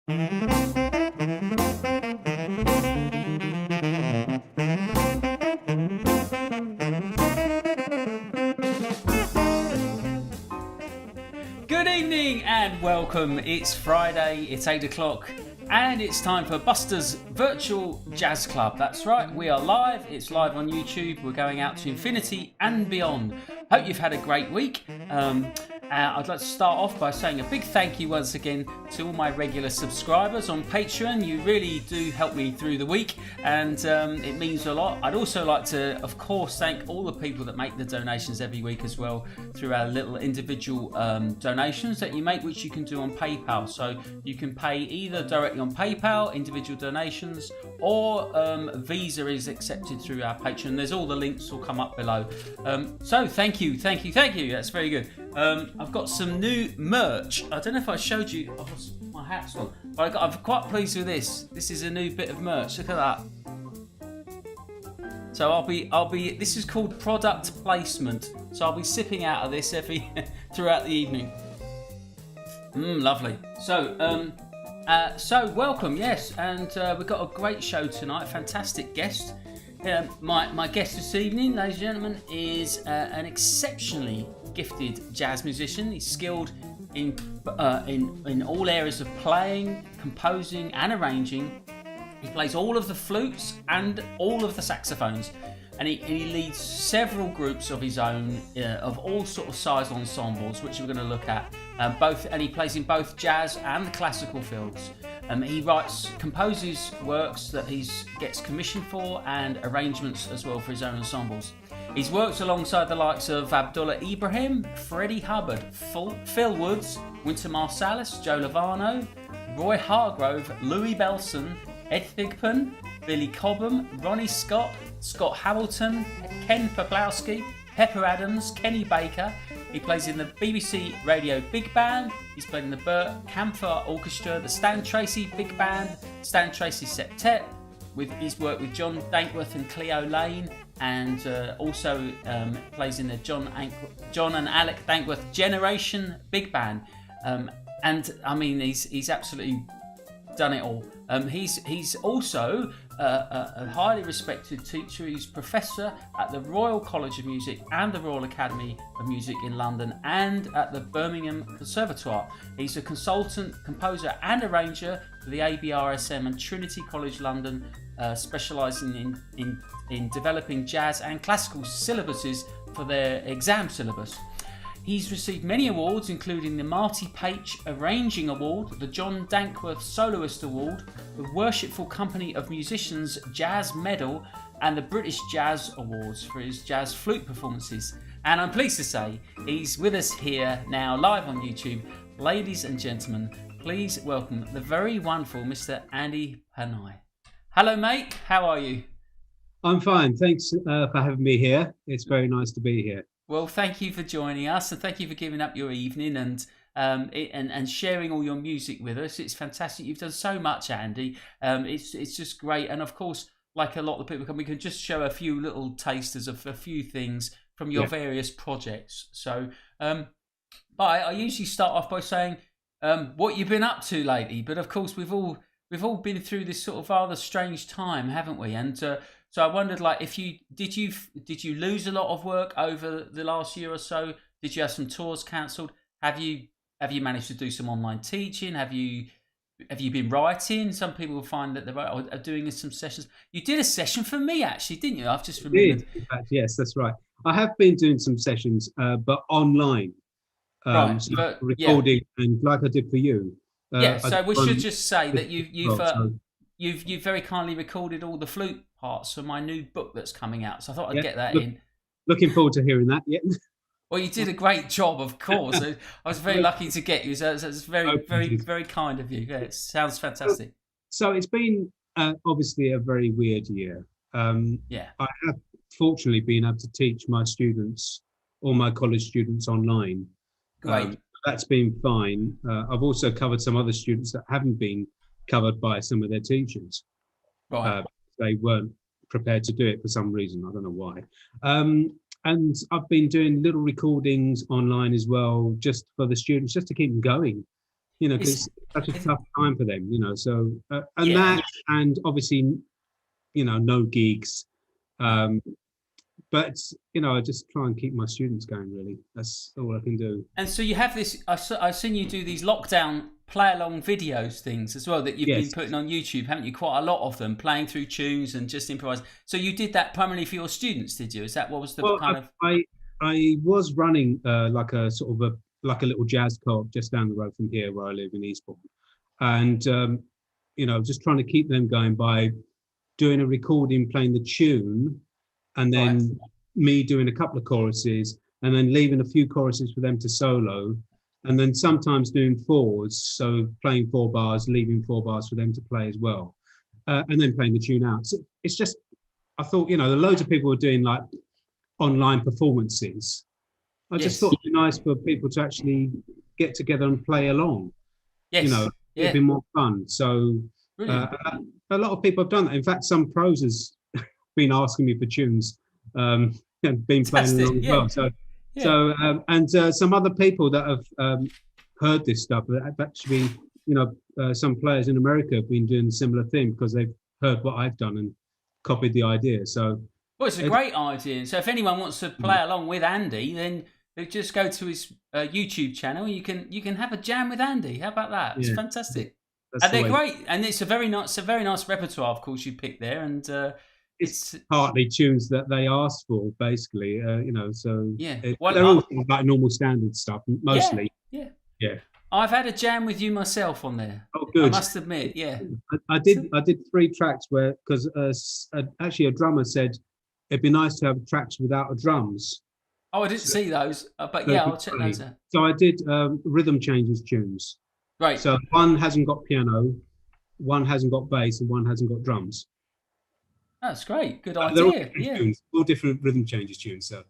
Good evening and welcome. It's Friday, it's 8 o'clock, and it's time for Buster's Virtual Jazz Club. That's right, we are live. It's live on YouTube. We're going out to infinity and beyond. Hope you've had a great week. I'd like to start off by saying a big thank you once again to all my regular subscribers on Patreon. You really do help me through the week, and it means a lot. I'd also like to, of course, thank all the people that make the donations every week as well through our little individual donations that you make, which you can do on PayPal. So you can pay either directly on PayPal, individual donations, or Visa is accepted through our Patreon. There's all the links will come up below. So thank you. That's very good. I've got some new merch. I don't know if I showed you. I've got my hats on, but I'm quite pleased with this. This is a new bit of merch. Look at that. So I'll be. This is called product placement. So I'll be sipping out of this throughout the evening. Lovely. So welcome. Yes, and we've got a great show tonight. Fantastic guest. My guest this evening, ladies and gentlemen, is an exceptionally gifted jazz musician. He's skilled in all areas of playing, composing, and arranging. He plays all of the flutes and all of the saxophones, and he leads several groups of his own of all sort of size ensembles, which we're going to look at. And he plays in both jazz and the classical fields. He composes works that he gets commissioned for, and arrangements as well for his own ensembles. He's worked alongside the likes of Abdullah Ibrahim, Freddie Hubbard, Phil Woods, Wynton Marsalis, Joe Lovano, Roy Hargrove, Louis Belson, Ed Thigpen, Billy Cobham, Ronnie Scott, Scott Hamilton, Ken Poplowski, Pepper Adams, Kenny Baker. He plays in the BBC Radio Big Band. He's played in the Burt Kampfer Orchestra, the Stan Tracy Big Band, Stan Tracy Septet. With his work with John Dankworth and Cleo Lane, and also plays in the John and Alec Dankworth Generation Big Band. And I mean, he's absolutely done it all. He's also a highly respected teacher. He's professor at the Royal College of Music and the Royal Academy of Music in London, and at the Birmingham Conservatoire. He's a consultant, composer and arranger for the ABRSM and Trinity College London, specialising in developing jazz and classical syllabuses for their exam syllabus. He's received many awards, including the Marty Paich Arranging Award, the John Dankworth Soloist Award, the Worshipful Company of Musicians Jazz Medal, and the British Jazz Awards for his jazz flute performances. And I'm pleased to say he's with us here now, live on YouTube. Ladies and gentlemen, please welcome the very wonderful Mr. Andy Panayi. Hello, mate. How are you? I'm fine. Thanks for having me here. It's very nice to be here. Well, thank you for joining us, and thank you for giving up your evening and sharing all your music with us. It's fantastic. You've done so much, Andy. It's just great. And of course, like a lot of people, we can just show a few little tasters of a few things from your various projects. So, but I usually start off by saying what you've been up to lately. But of course, we've all been through this sort of rather strange time, haven't we? And so I wondered, like, did you lose a lot of work over the last year or so? Did you have some tours cancelled? Have you managed to do some online teaching? Have you been writing? Some people find that they're doing some sessions. You did a session for me, actually, didn't you? I've just remembered. In fact, yes, that's right. I have been doing some sessions, but online, right? So recording, and like I did for you. So we should just say that you've very kindly recorded all the flute parts for my new book that's coming out. So I thought I'd get that in. Looking forward to hearing that. Yeah. Well, you did a great job, of course. I was very lucky to get you. So it's very kind of you. Yeah, it sounds fantastic. So it's been obviously a very weird year. I have fortunately been able to teach my students, all my college students, online. Great. That's been fine. I've also covered some other students that haven't been covered by some of their teachers. Right. They weren't prepared to do it for some reason. I don't know why. And I've been doing little recordings online as well, just for the students, just to keep them going. because it's such a tough time for them, So and obviously, no gigs. But I just try and keep my students going. Really, that's all I can do. And so you have this. I've seen you do these lockdown play-along videos things as well that you've been putting on YouTube, haven't you? Quite a lot of them, playing through tunes and just improvising. So you did that primarily for your students, did you? Is that what was the kind of? I was running like a sort of like a little jazz co-op just down the road from here, where I live in Eastbourne, and just trying to keep them going by doing a recording, playing the tune, and then me doing a couple of choruses, and then leaving a few choruses for them to solo, and then sometimes doing fours, so playing 4 bars, leaving 4 bars for them to play as well, and then playing the tune out. So it's just, I thought, loads of people were doing like online performances. I just thought it'd be nice for people to actually get together and play along. It'd be more fun. So a lot of people have done that. In fact, some pros has been asking me for tunes and been playing along as well. So some other people that have heard this stuff have actually, some players in America have been doing a similar thing because they've heard what I've done and copied the idea. So, well, it's a great idea. So if anyone wants to play along with Andy, then they just go to his YouTube channel. You can have a jam with Andy. How about that? It's fantastic. And they're great, and it's a very nice repertoire, of course, you picked there, and it's partly tunes that they asked for, basically. So they're all like normal standard stuff, mostly. Yeah. I've had a jam with you myself on there. Oh, good. I must admit, yeah. I did 3 tracks where, because actually a drummer said it'd be nice to have tracks without the drums. Oh, I didn't see those, but I'll check those out. So I did rhythm changes tunes. Right. So one hasn't got piano, one hasn't got bass, and one hasn't got drums. That's great. Good idea. Tunes, all different rhythm changes tunes. So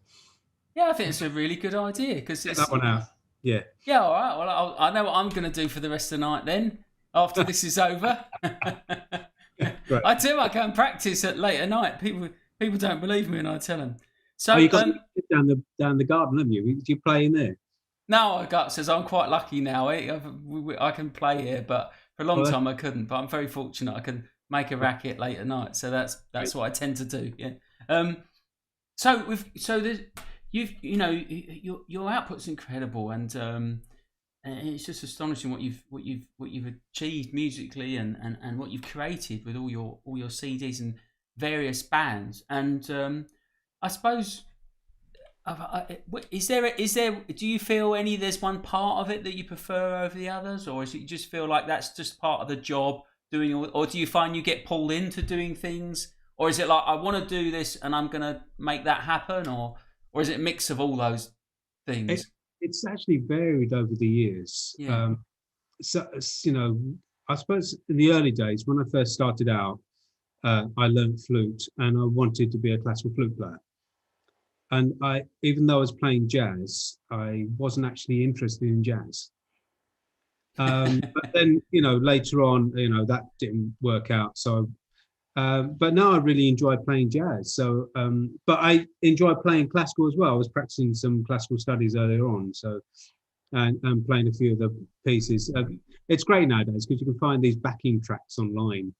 yeah, I think it's a really good idea because it's that one out. Yeah. Yeah. All right. Well, I know what I'm going to do for the rest of the night then. After this is over, I do. I go and practice at late at night. People don't believe me when I tell them. So you got down the garden, haven't you? Did you play in there? No, I got says I'm quite lucky now. I can play here, but for a long time I couldn't. But I'm very fortunate. I can make a racket late at night, so that's what I tend to do. Yeah. Your output's incredible, and it's just astonishing what you've achieved musically and what you've created with all your CDs and various bands. And I suppose. Is there? Do you feel there's one part of it that you prefer over the others, or is it you just feel like that's just part of the job doing, or do you find you get pulled into doing things, or is it like I want to do this and I'm gonna make that happen, or is it a mix of all those things? It's actually varied over the years. Yeah. So I suppose in the early days when I first started out, I learned flute and I wanted to be a classical flute player. And even though I was playing jazz, I wasn't actually interested in jazz. But then, later on, that didn't work out. So, but now I really enjoy playing jazz. So, but I enjoy playing classical as well. I was practicing some classical studies earlier on. So, and playing a few of the pieces. It's great nowadays because you can find these backing tracks online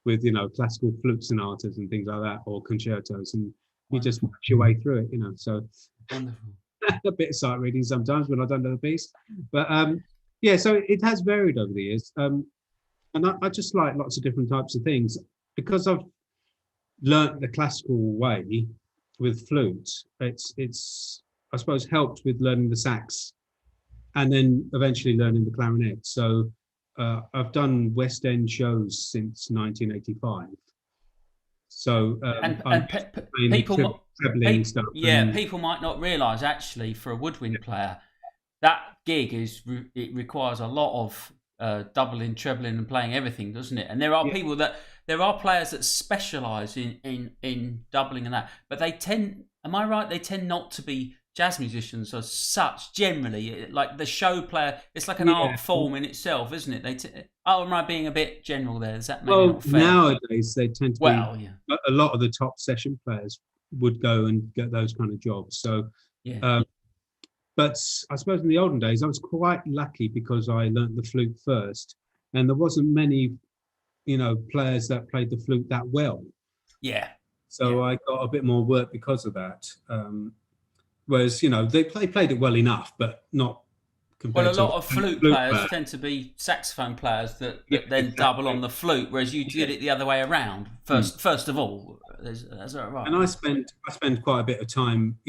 with, classical flute sonatas and things like that, or concertos, and you just watch your way through it, so wonderful. A bit of sight reading sometimes when I don't know the piece, but so it has varied over the years, and I just like lots of different types of things because I've learnt the classical way with flute. It's I suppose helped with learning the sax and then eventually learning the clarinet. So I've done West End shows since 1985. So people might not realise actually for a woodwind player that gig requires a lot of doubling, trebling, and playing everything, doesn't it? And there are players that specialise in doubling and that, but they tend not to be jazz musicians as such. Generally, like the show player, it's like an art form in itself, isn't it? Am I being a bit general there? Is that maybe not fair? Nowadays they tend to be. A lot of the top session players would go and get those kind of jobs. So, But I suppose in the olden days, I was quite lucky because I learnt the flute first, and there wasn't many, players that played the flute that well. Yeah. So I got a bit more work because of that. Whereas, they played it well enough, but not Well, compared a to lot of flute flute players player. tend to be saxophone players that Yeah, then double on exactly. the flute, whereas you did it the other way around. Mm. First of all, that's that right. And I spend quite a bit of time,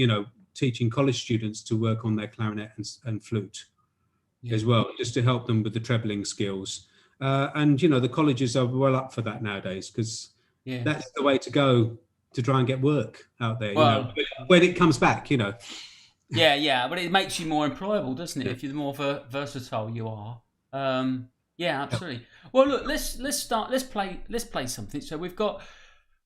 teaching college students to work on their clarinet and flute as well, just to help them with the trebling skills. And the colleges are well up for that nowadays, because that's the way to go to try and get work out there. Well, when it comes back. Yeah, but it makes you more employable, doesn't it? If you're the more versatile you are. Yeah, absolutely. Well, look, let's start. Let's play something. So we've got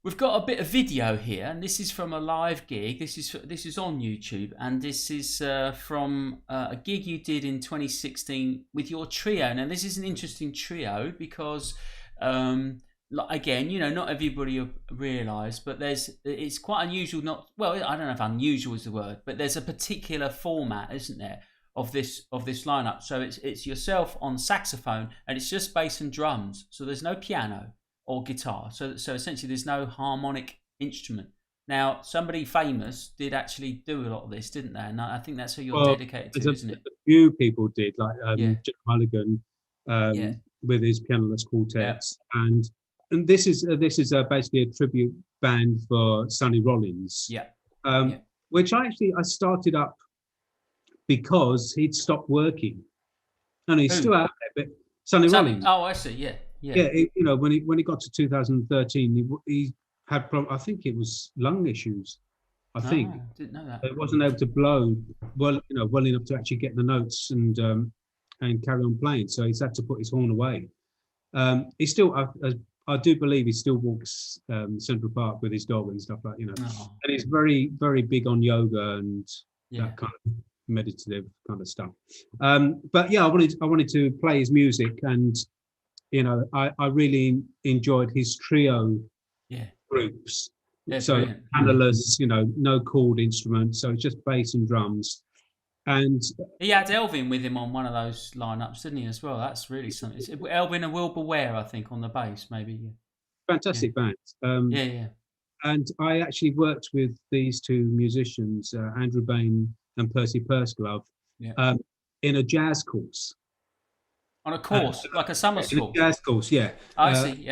a bit of video here, and this is from a live gig. This is on YouTube, and this is from a gig you did in 2016 with your trio. Now, this is an interesting trio because. Again, not everybody realise, but it's quite unusual. I don't know if unusual is the word, but there's a particular format, isn't there, of this lineup. So it's yourself on saxophone, and it's just bass and drums. So there's no piano or guitar. So essentially, there's no harmonic instrument. Now, somebody famous did actually do a lot of this, didn't they? And I think that's who you're dedicated to, isn't it? A few people did, like Jack Mulligan, Yeah. with his pianoless quartets, and this is basically a tribute band for Sonny Rollins. Which I started up because he'd stopped working, and he's still out there. But Sonny Rollins. Oh, I see. Yeah. When he got to 2013, he had I think it was lung issues. I think didn't know that. He wasn't able to blow well enough to actually get the notes and carry on playing. So he's had to put his horn away. He still, I do believe, he still walks Central Park with his dog and stuff like And he's very, very big on yoga and that kind of meditative kind of stuff. But yeah, I wanted to play his music, and I really enjoyed his trio groups. So handlers, no chord instruments, so it's just bass and drums. And he had Elvin with him on one of those lineups, didn't he, as well? That's really something. It's Elvin and Wilbur Ware, I think, on the bass, maybe. Fantastic band. And I actually worked with these two musicians, Andrew Bain and Percy Purseglove, in a jazz course. On a course, like a summer school? A jazz course, yeah. I see,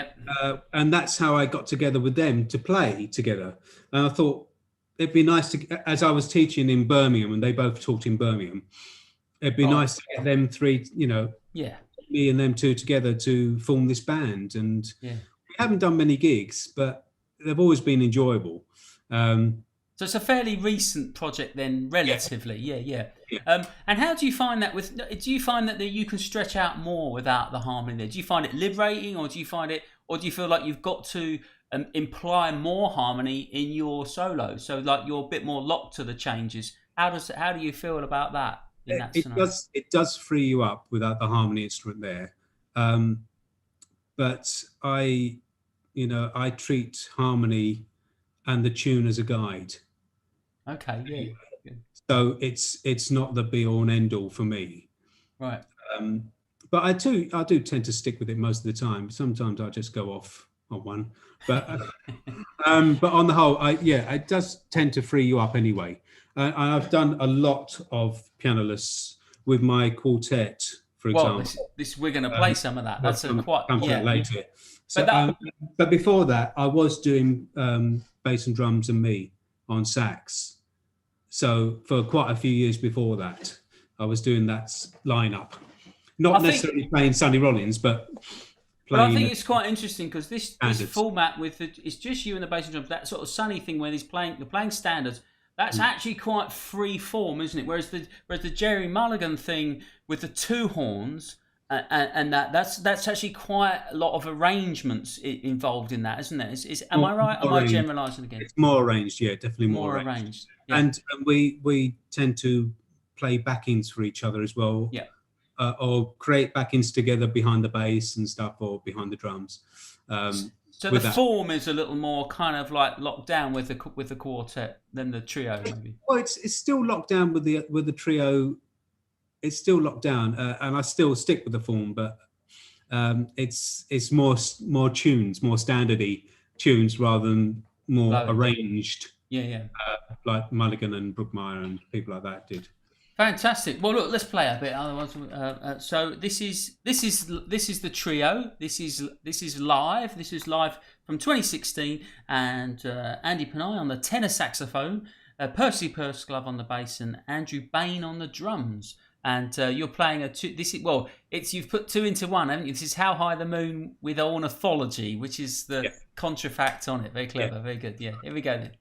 and that's how I got together with them to play together. And I thought it'd be nice to, as I was teaching in Birmingham, and they both taught in Birmingham, it'd be nice to get them three, me and them two together to form this band. And we haven't done many gigs, but they've always been enjoyable. So it's a fairly recent project then, relatively. Yeah. And how do you find that do you find that you can stretch out more without the harmony there? Do you find it liberating, or do you feel like you've got to imply more harmony in your solo? So like you're a bit more locked to the changes. How do you feel about that in that scenario? It does free you up without the harmony instrument there. But I treat harmony and the tune as a guide. Okay, yeah. So it's not the be all and end all for me. Right. But I do tend to stick with it most of the time. Sometimes I just go off on one. But on the whole, it does tend to free you up anyway. And I've done a lot of pianoless with my quartet, for example. This we're going to play some of that. That's later. So, but before that, I was doing bass and drums and me on sax. So for quite a few years before that, I was doing that lineup. Not necessarily playing Sonny Rollins, but playing. I think it's quite interesting because this format it's just you and the bass and drums. That sort of Sonny thing where you're playing standards. That's actually quite free form, isn't it? Whereas the Jerry Mulligan thing with the two horns. And that's actually quite a lot of arrangements involved in that, isn't it? Am I right? Am I generalising again? It's more arranged, yeah, definitely more arranged. Yeah. And we tend to play backings for each other as well. Yeah. or create backings together behind the bass and stuff, or behind the drums. So the form is a little more kind of like locked down with the quartet than the trio, maybe. Well, it's still locked down with the trio. It's still locked down, and I still stick with the form, but it's more tunes, more standardy tunes rather than more arranged. Yeah. Like Mulligan and Brookmeyer and people like that did. Fantastic. Well, look, let's play a bit. Otherwise, so this is the trio. This is live. This is live from 2016, and Andy Panayi on the tenor saxophone, Percy Purseglove on the bass, and Andrew Bain on the drums. And you're playing you've put two into one, haven't you? This is How High the Moon with Ornithology, which is the contrafact on it. Very clever, very good. Yeah, here we go then.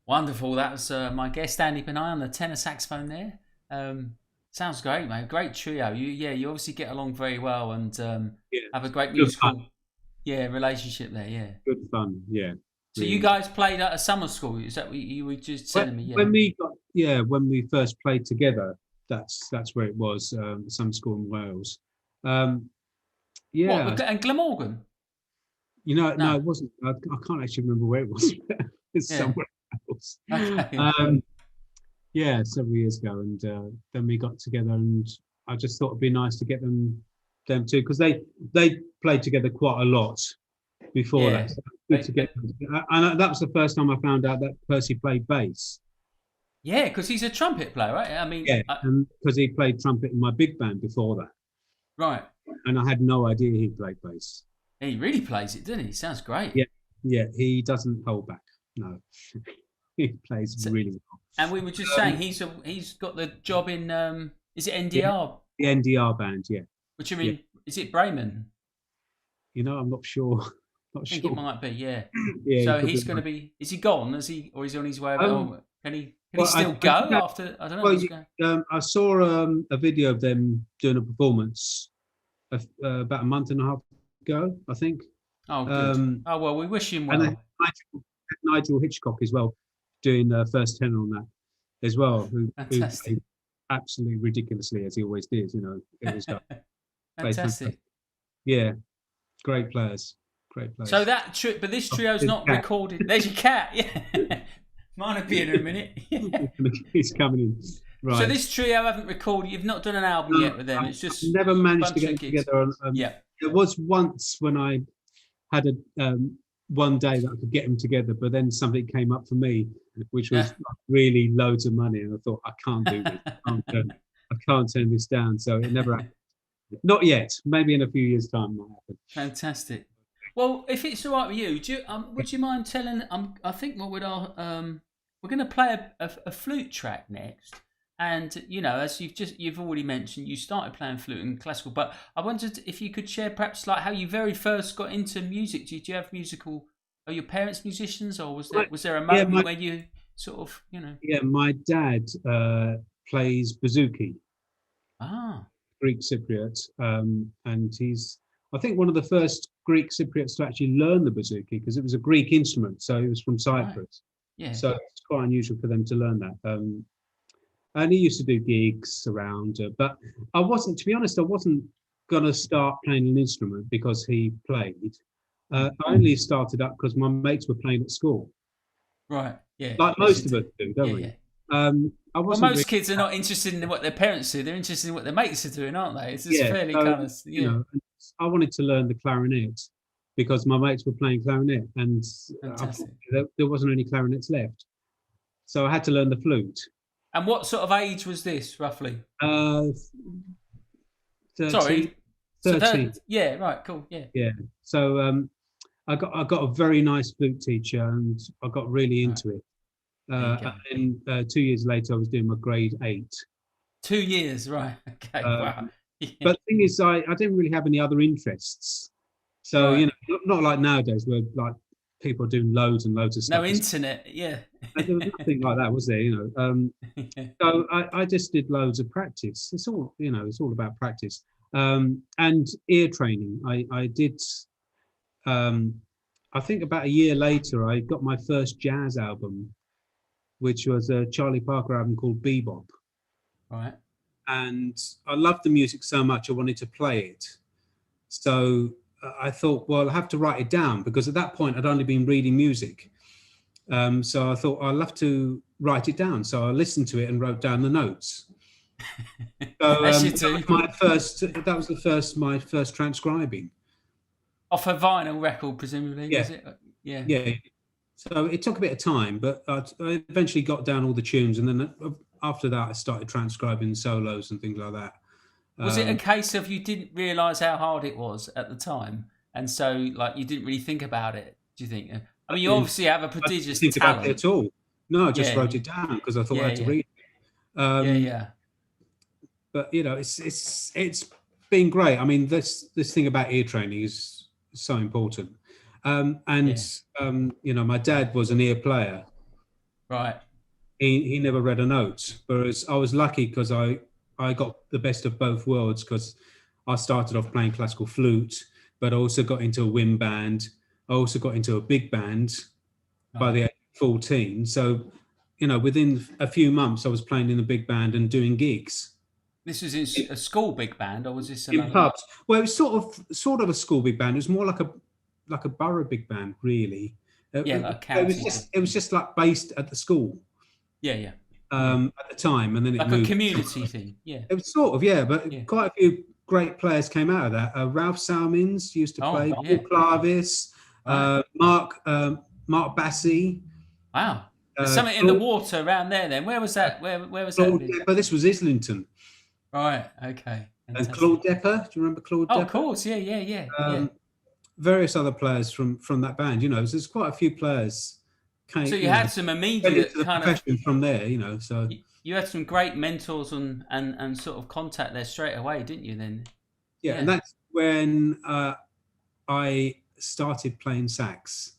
Wonderful. That was my guest Andy Panayi on the tenor saxophone there. Sounds great, mate. Great trio. You obviously get along very well and have a great musical relationship there. Yeah. Good fun. Yeah. So you guys played at a summer school. Is that what you were just telling me? Yeah. When we first played together, that's where it was. Some school in Wales. What, and Glamorgan? No, it wasn't. I can't actually remember where it was. It's somewhere else. Okay. Several years ago, and then we got together, and I just thought it'd be nice to get them too, because they played together quite a lot before that. good to get. And that was the first time I found out that Percy played bass. Yeah, because he's a trumpet player, right? I mean, Yeah, and because he played trumpet in my big band before that. Right. And I had no idea he played bass. He really plays it, doesn't he? Sounds great. Yeah, he doesn't hold back. No, he plays really well. And we were just saying he's got the job in is it NDR? The NDR band, yeah. Which I mean, is it Bremen? I'm not sure. I think it might be, yeah. Yeah. So he's going to be. Is he gone? Is he, or is he on his way? Can he still go after? I don't know. Well, I saw a video of them doing a performance about a month and a half ago, I think. Oh, good. Well, we wish him well. And Nigel Hitchcock as well, doing first tenor on that as well, who played absolutely ridiculously as he always did. It was fantastic. Yeah, great players. So but this trio's not recorded. There's your cat. Yeah, mine will be in a minute. He's coming in. Right. So this trio haven't recorded. You've not done an album yet with them. It's just never managed to get together. Yeah. There was once when I had one day that I could get them together, but then something came up for me, which was really loads of money, and I thought, I can't do this. I can't turn this down. So it never happened. Not yet. Maybe in a few years' time might happen. Fantastic. Well, if it's all right with you, would you mind telling? I think we're going to play a flute track next, and as you've already mentioned, you started playing flute and classical. But I wondered if you could share perhaps like how you very first got into music. Did you have musical? Are your parents musicians, or was there a moment where you sort of Yeah, my dad plays bouzouki. Greek Cypriot, and he's I think one of the first Greek Cypriots to actually learn the bouzouki, because it was a Greek instrument, so he was from Cyprus. Right. Yeah. So it's quite unusual for them to learn that. And he used to do gigs around, but to be honest, I wasn't going to start playing an instrument because he played. I only started up because my mates were playing at school. Right. Yeah. Like most of us do, don't we? Yeah. Most kids are not interested in what their parents do; they're interested in what their mates are doing, aren't they? It's just fairly kind of. I wanted to learn the clarinet because my mates were playing clarinet, and there wasn't any clarinets left, so I had to learn the flute. And what sort of age was this, roughly? 13. Sorry, 13. Yeah, right, cool, yeah. Yeah. So I got a very nice flute teacher, and I got really into it. And 2 years later, I was doing my grade 8. 2 years, right? Okay. Wow. Yeah. But the thing is, I didn't really have any other interests. So not like nowadays where like people are doing loads and loads of stuff. No internet, yeah. There was nothing like that, was there? So I just did loads of practice. It's all it's all about practice. And ear training. I did. I think about a year later, I got my first jazz album, which was a Charlie Parker album called Bebop. Right. And I loved the music so much, I wanted to play it. So I thought, well, I have to write it down, because at that point I'd only been reading music. So I thought, I'll have to write it down. So I listened to it and wrote down the notes. So that was my first transcribing. Off a vinyl record, presumably, yeah. Was it? Yeah. Yeah. So it took a bit of time, but I eventually got down all the tunes, and then after that I started transcribing solos and things like that. Was it a case of you didn't realise how hard it was at the time, and so like you didn't really think about it? Do you think? I mean, you obviously have a prodigious talent. About it at all? No, I just wrote it down because I thought I had to read it. But it's been great. I mean, this thing about ear training is so important. My dad was an ear player. Right. He never read a note, whereas I was lucky because I got the best of both worlds, because I started off playing classical flute, but I also got into a wind band. I also got into a big band by the age of 14. So, within a few months, I was playing in a big band and doing gigs. This was in a school big band, or was this in pubs? Well, it was sort of a school big band. It was more like a borough big band, really. It was just like based at the school. Yeah. At the time, and then it like moved. A community thing. Yeah. It was sort of, but quite a few great players came out of that. Ralph Salmins used to play, Paul Clavis, Right. Mark Bassey. Wow. There's Uh, something in the Claude, water around there. Then where was that? Where was that? Claude Depper. This was Islington. Right. Okay. And Fantastic. Claude Depper. Do you remember Claude Oh, of Depper? course. Yeah. Yeah. Yeah. Yeah. Um, Various other players from that band. You know, so there's quite a few players So came, you had some went into immediate the kind of. profession from there. You know, so You had some great mentors and sort of contact there straight away, didn't you? Then. yeah, and Yeah. that's when I started playing sax.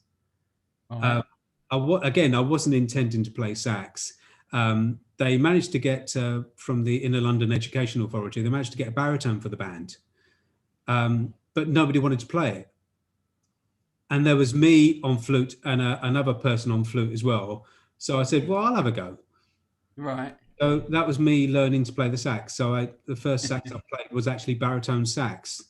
All right. Uh, again, I wasn't intending to play sax. They managed to get from the Inner London Education Authority. They managed to get a baritone for the band, but nobody wanted to play it. And there was me on flute and another person on flute as well. So I said, "Well, I'll have a go." Right. So that was me learning to play the sax. So the first sax I played was actually baritone sax.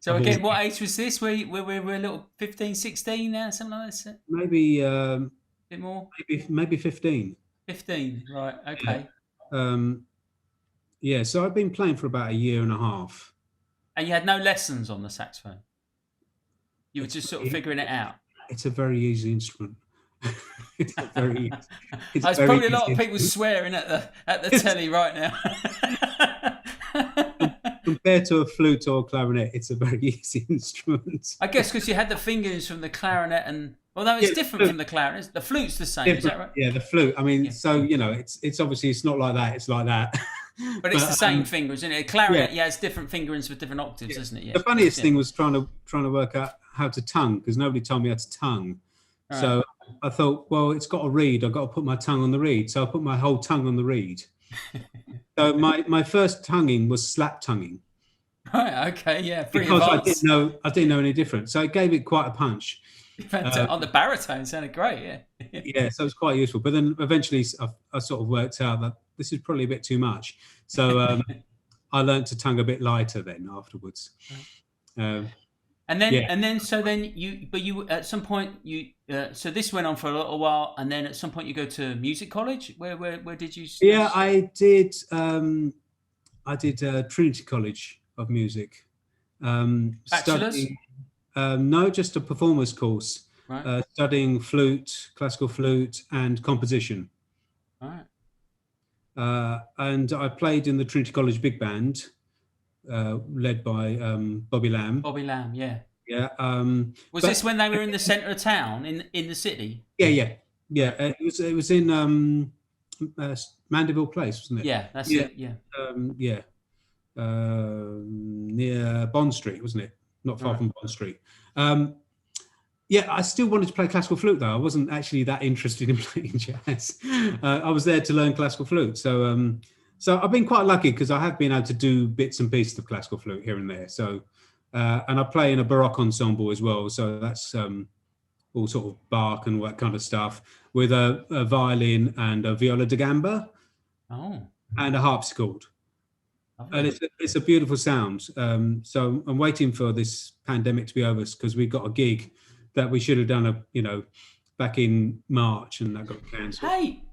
So again, what age was this? We're a little 15, 16 now, something like that? Maybe Bit more? maybe 15. 15, right, Yeah. okay. Yeah, so I've been playing for about a year and a half. And you had no lessons on the saxophone? You were just sort of figuring it out? It's a very easy instrument. It's a very There's probably a lot of people swearing at the telly right now. Compared to a flute or a clarinet, it's a very easy instrument. I guess because you had the fingers from the clarinet and... Although it's different from the clarinet. The flute's the same, is that right? Yeah, the flute. I mean, so, you know, it's obviously it's not like that, it's like that. But it's the same fingers, isn't it? A clarinet, it's different fingerings with different octaves, isn't it? Yeah. The funniest thing was trying to work out how to tongue, because nobody told me how to tongue. Right. So I thought, well, it's got a reed. I've got to put my tongue on the reed. So I put my whole tongue on the reed. So my first tonguing was slap tonguing. Right. Okay. Yeah. Because I didn't know any different. So it gave it quite a punch. On the baritone, sounded great. Yeah. Yeah. So it was quite useful. But then eventually, I sort of worked out that this is probably a bit too much. So I learned to tongue a bit lighter then afterwards. And then you at some point so this went on for a little while, and then at some point you go to music college. Where did you start? Yeah, I did Trinity College of Music. Bachelor's? No, just a performers course. Right. Studying flute, classical flute, and composition. Right. And I played in the Trinity College Big Band, led by Bobby Lamb. Bobby Lamb, yeah. Yeah. Was this when they were in the centre of town, in the city? Yeah. It was in Mandeville Place, wasn't it? Yeah, that's it. Yeah. Near Bond Street, wasn't it? Not far from Bond Street. I still wanted to play classical flute, though. I wasn't actually that interested in playing jazz. I was there to learn classical flute. So I've been quite lucky because I have been able to do bits and pieces of classical flute here and there. So, and I play in a Baroque ensemble as well. So that's all sort of Bach and all that kind of stuff with a violin and a viola da gamba and a harpsichord. And it's a beautiful sound. So I'm waiting for this pandemic to be over because we got a gig that we should have done back in March, and that got cancelled. Hey,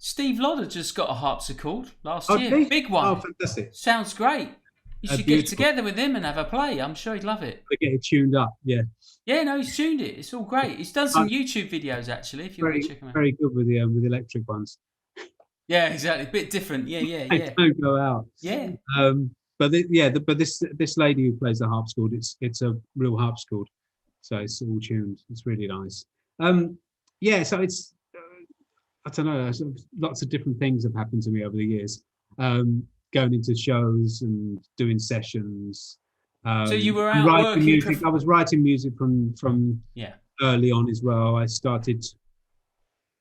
Steve Lodder just got a harpsichord last year. Big one. Oh, fantastic. Sounds great. You should get together with him and have a play. I'm sure he'd love it. We get it tuned up, yeah. Yeah, no, he's tuned it. It's all great. He's done some YouTube videos, actually, if you want to check them out. Very good with the electric ones. Yeah, exactly. A bit different. Yeah. They don't go out. Yeah. But this lady who plays the harpsichord, it's a real harpsichord, so it's all tuned. It's really nice. So it's I don't know. Lots of different things have happened to me over the years. Going into shows and doing sessions. So you were out writing working music. I was writing music from early on as well. I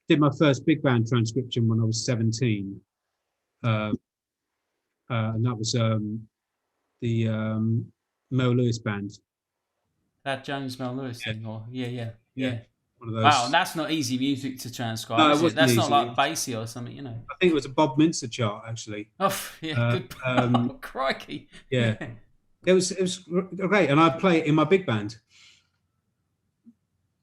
did my first big band transcription when I was 17. And that was the Mel Lewis band. That James Mel Lewis thing, or yeah. One of those. Wow, and that's not easy music to transcribe. No, is it? That's easy. not like Basie or something, I think it was a Bob Minster chart, actually. Oh yeah, good. Crikey. Yeah, it was great, and I play it in my big band.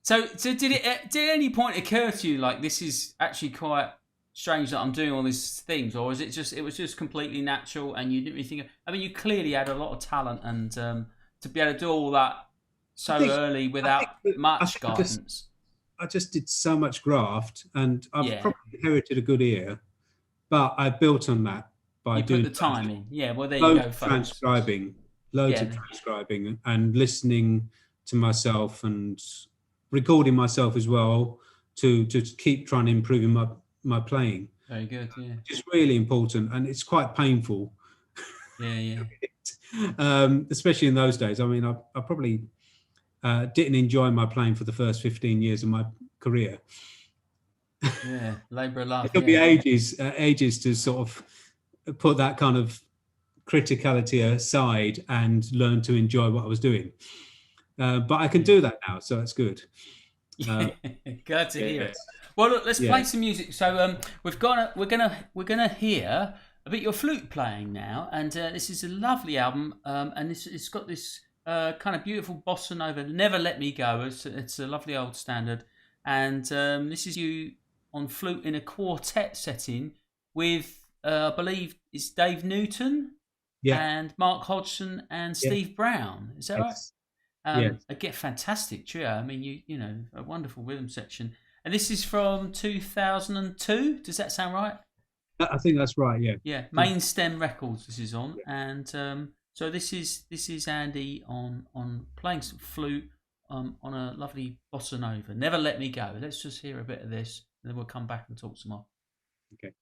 So did it at any point occur to you like this is actually quite strange that I'm doing all these things, or is it was completely natural and you didn't really think? I mean, you clearly had a lot of talent, and to be able to do all that so think, early I think, without I much think guidance. I just did so much graft, and I've Yeah, probably inherited a good ear, but I built on that by you put doing the time in. Yeah, well, there you loads go, of folks. transcribing, loads Yeah, of transcribing, and listening to myself and recording myself as well to keep trying to improve my playing, very good. Yeah, which is really important, and it's quite painful, yeah. especially in those days. I mean, I probably didn't enjoy my playing for the first 15 years of my career. Yeah, labour of love. It took me Yeah, ages to sort of put that kind of criticality aside and learn to enjoy what I was doing. But I can yeah. do that now, so it's good. Uh, Glad to hear it. yes, Well, look, let's yeah, play some music. So we're gonna hear a bit your flute playing now, and this is a lovely album, and it's got this kind of beautiful bossa nova. Never Let Me Go. It's a lovely old standard, and this is you on flute in a quartet setting with I believe it's Dave Newton yeah, and Mark Hodgson and yeah, Steve Brown. Is that right? yes, yes. Again, fantastic trio. I mean, you know, a wonderful rhythm section. And this is from 2002. Does that sound right? I think that's right. Yeah, Yeah, Main Stem Records. This is on, yeah. and so this is Andy on playing some flute on a lovely bossa nova. Never Let Me Go. Let's just hear a bit of this, and then we'll come back and talk some more. Okay.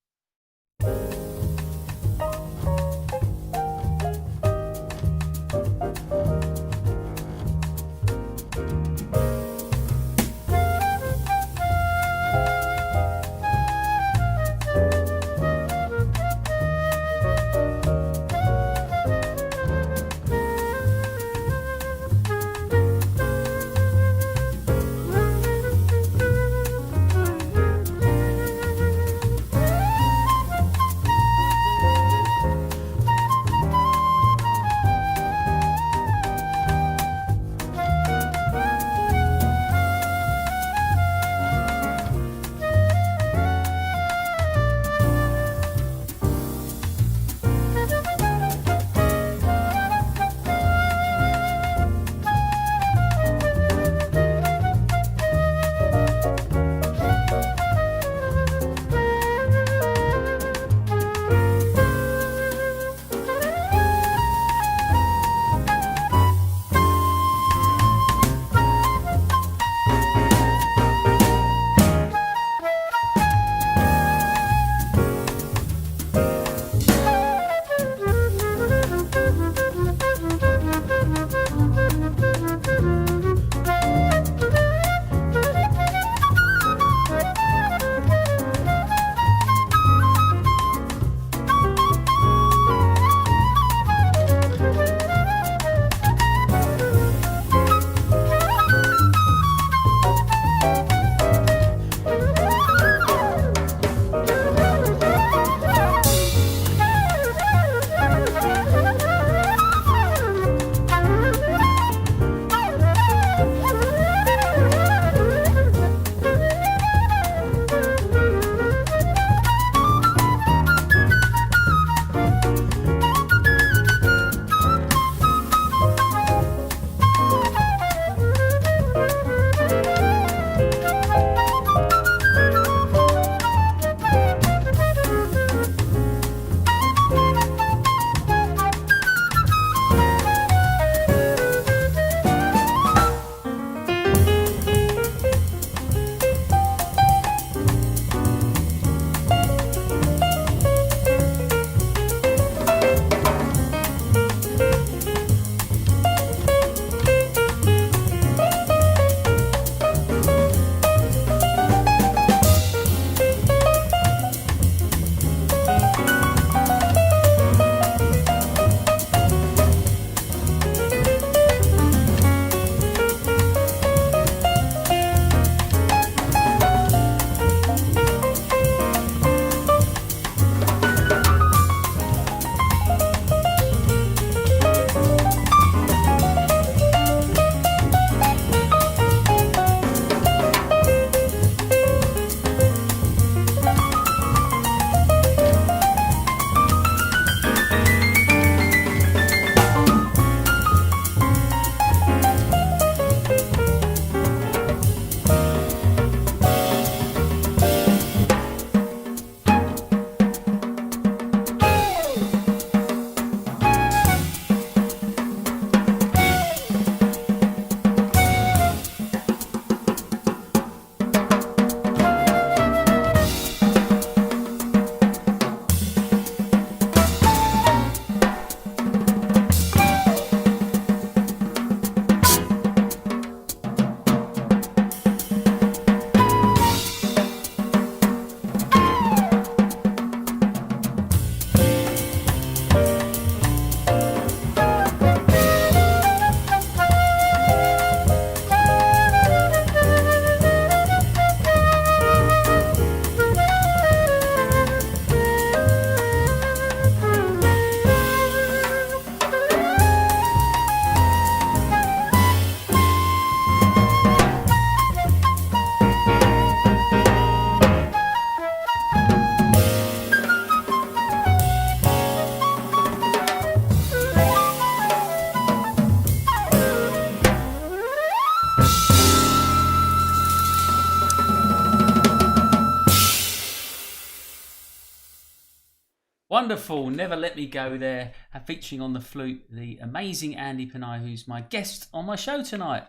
Wonderful, Never Let Me Go there, featuring on the flute the amazing Andy Panayi, who's my guest on my show tonight.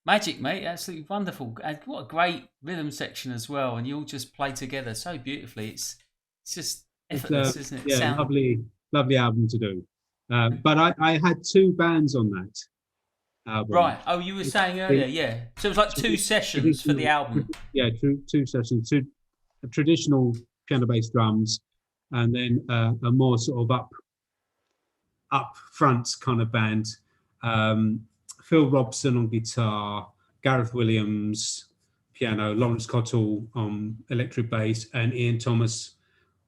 Magic, mate, absolutely wonderful. And what a great rhythm section as well, and you all just play together so beautifully. It's just effortless, isn't it? Yeah, lovely album to do. But I had 2 bands on that album. Right. Oh, you were saying earlier, yeah. So it was like 2 sessions for the album. Yeah, 2 sessions, 2 traditional piano bass drums, and then a more sort of up front kind of band. Phil Robson on guitar, Gareth Williams piano, Lawrence Cottle on electric bass, and Ian Thomas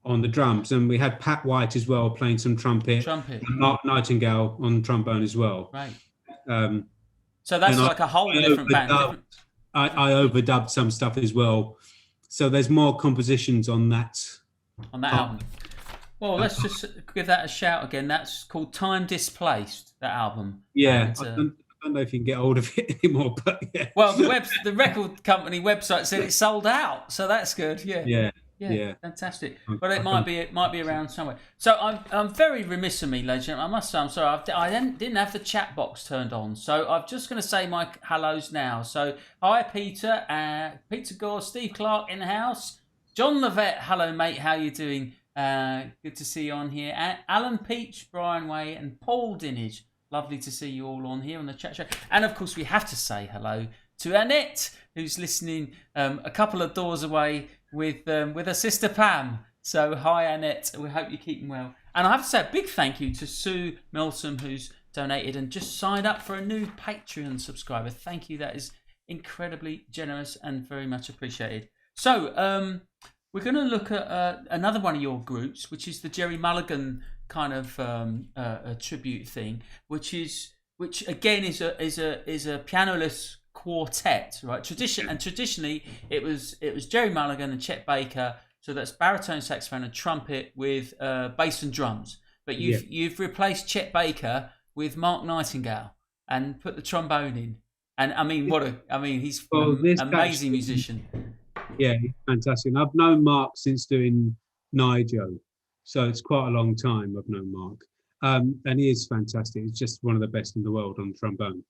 on the drums. And we had Pat White as well playing some trumpet. And Mark Nightingale on trombone as well. Right. So that's like a whole different band. I overdubbed some stuff as well. So there's more compositions on that album. Well, let's just give that a shout again. That's called Time Displaced, that album. Yeah, and, I don't know if you can get hold of it anymore, but yeah. Well, the record company website said it's sold out, so that's good. Yeah, fantastic. But it might be around somewhere. So I'm very remiss of me, ladies and gentlemen. I must say I'm sorry. I didn't have the chat box turned on, so I'm just going to say my hellos now. So hi, Peter, Peter Gore, Steve Clark in the house, John Levette. Hello, mate. How you doing? Good to see you on here. Alan Peach, Brian Way, and Paul Dinage. Lovely to see you all on here on the chat show. And of course, we have to say hello to Annette, who's listening a couple of doors away with her sister Pam. So hi, Annette. We hope you're keeping well. And I have to say a big thank you to Sue Milsom, who's donated and just signed up for a new Patreon subscriber. Thank you. That is incredibly generous and very much appreciated. So we're going to look at another one of your groups, which is the Jerry Mulligan kind of a tribute thing, which again is a pianoless quartet, right? Traditionally it was Jerry Mulligan and Chet Baker, so that's baritone saxophone and trumpet with bass and drums. But you've replaced Chet Baker with Mark Nightingale and put the trombone in. And he's an amazing musician. Yeah, he's fantastic. And I've known Mark since doing Nigel, so it's quite a long time I've known Mark. And he is fantastic. He's just one of the best in the world on trombone.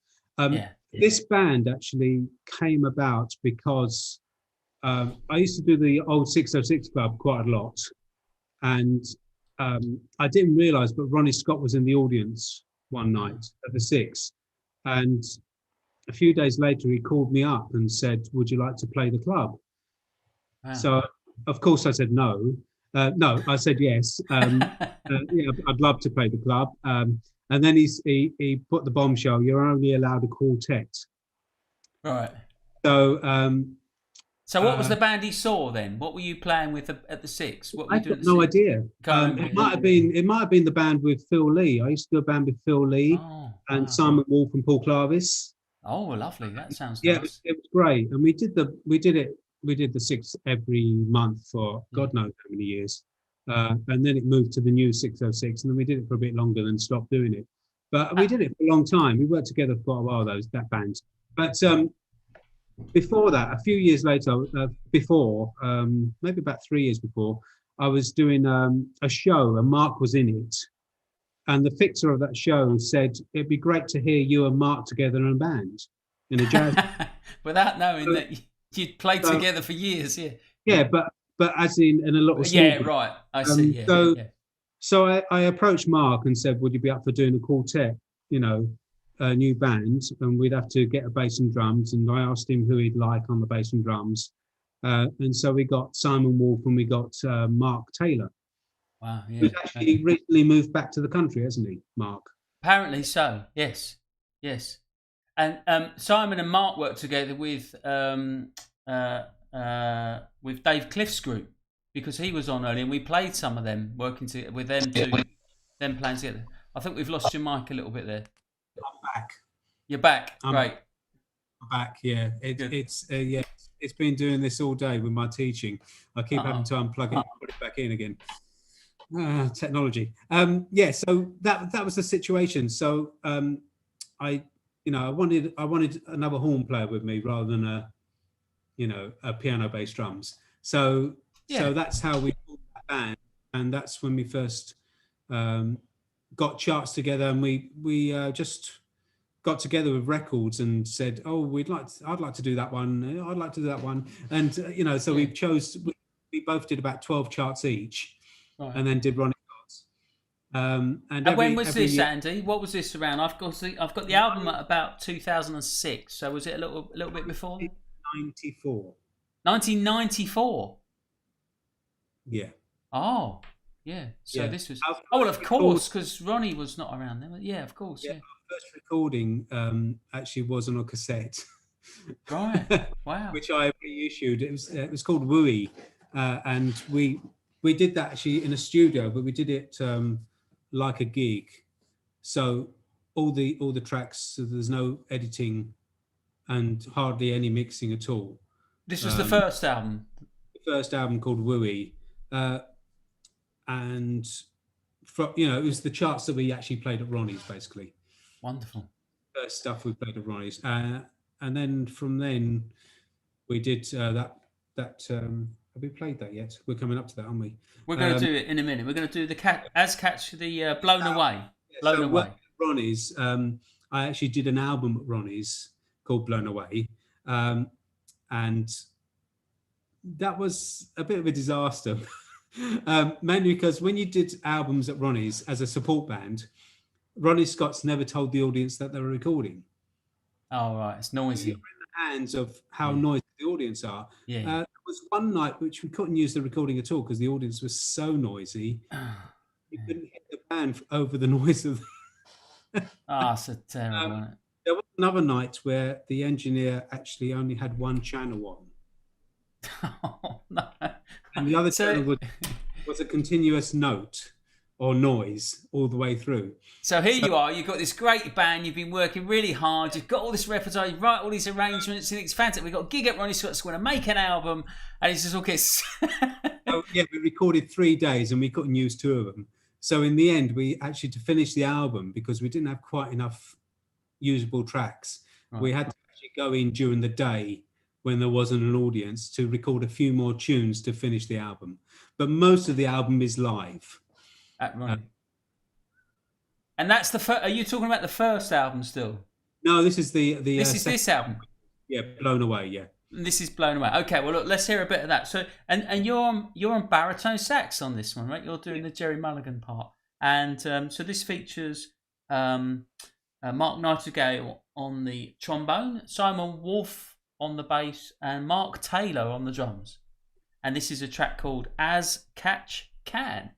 This band actually came about because I used to do the old 606 Club quite a lot. And I didn't realise, but Ronnie Scott was in the audience one night at the Six. And a few days later, he called me up and said, "Would you like to play the club?" Wow. So, of course, I said no. No, I said yes. I'd love to play the club. And then he put the bombshell: you're only allowed a quartet. Right. So, so what was the band he saw then? What were you playing with at the Six? What were you doing? No idea. It might have been the band with Phil Lee. I used to do a band with Phil Lee and Simon Wolfe and Paul Clarvis. Oh, lovely! That sounds nice. Nice. It was great, and we did the Six every month for God knows how many years, and then it moved to the new 606, and then we did it for a bit longer, then stopped doing it. But we did it for a long time. We worked together for quite a while, that band. But before that, a few years later, maybe about 3 years before, I was doing a show, and Mark was in it. And the fixer of that show said, "It'd be great to hear you and Mark together in a band, in a jazz." Without knowing that you'd played together for years, yeah. Yeah, but as in a little. Yeah, right. I see. Yeah. So I approached Mark and said, "Would you be up for doing a quartet? A new band, and we'd have to get a bass and drums." And I asked him who he'd like on the bass and drums, and so we got Simon Wolfe and we got Mark Taylor. Wow, yeah. He's actually recently moved back to the country, hasn't he, Mark? Apparently so, yes. And Simon and Mark worked together with Dave Cliff's group, because he was on earlier, and we played some of them, working with them too, them playing together. I think we've lost your mic a little bit there. I'm back. You're back, great. I'm back, yeah. It's been doing this all day with my teaching. I keep having to unplug it and put it back in again. Technology. So that was the situation. So I wanted another horn player with me rather than a piano bass drums. So that's how we formed that band. and that's when we first got charts together, and we just got together with records and said, "Oh, I'd like to do that one. I'd like to do that one." And so we chose. We both did about 12 charts each, and then did Ronnie Scott's. And when was this, Andy? What was this around? I've got the album at about 2006. So was it a little bit before? 94. 1994. Yeah. Oh, yeah. So this was. Of course, because Ronnie was not around then. Yeah, of course. Yeah. Our first recording actually was on a cassette. Right. Wow. Which I reissued. It was called Wooey, and we did that actually in a studio, but we did it like a gig. So all the tracks, so there's no editing and hardly any mixing at all. This was the first album. The first album called Wooey, and it was the charts that we actually played at Ronnie's, basically. Wonderful. First stuff we played at Ronnie's, and then from then we did that. Have we played that yet? We're coming up to that, aren't we? We're going to do it in a minute. We're going to do the Blown Away. Blown Away. Ronnie's. I actually did an album at Ronnie's called Blown Away, and that was a bit of a disaster. Mainly because when you did albums at Ronnie's as a support band, Ronnie Scott's never told the audience that they were recording. Oh, right. It's noisy. You're in the hands of how noisy the audience are. Yeah. There was one night which we couldn't use the recording at all because the audience was so noisy. You couldn't hit the band over the noise of it's a terrible one. There was another night where the engineer actually only had one channel on. Oh, no. And the other channel was a continuous note or noise all the way through. So you are, you've got this great band, you've been working really hard, you've got all this repertoire, you write all these arrangements, and it's fantastic. We've got a gig at Ronnie Scott's, we're going to make an album, and it's just all gets... we recorded 3 days and we couldn't use 2 of them. So in the end, we actually, to finish the album, because we didn't have quite enough usable tracks, we had to actually go in during the day when there wasn't an audience to record a few more tunes to finish the album. But most of the album is live. At Ronnie. And that's the first. Are you talking about the first album still? No, this is the. This album. Yeah, Blown Away. Yeah. This is Blown Away. Okay, well look, let's hear a bit of that. So, and you're on baritone sax on this one, right? You're doing the Jerry Mulligan part, and so this features Mark Nightingale on the trombone, Simon Wolfe on the bass, and Mark Taylor on the drums. And this is a track called As Catch Can.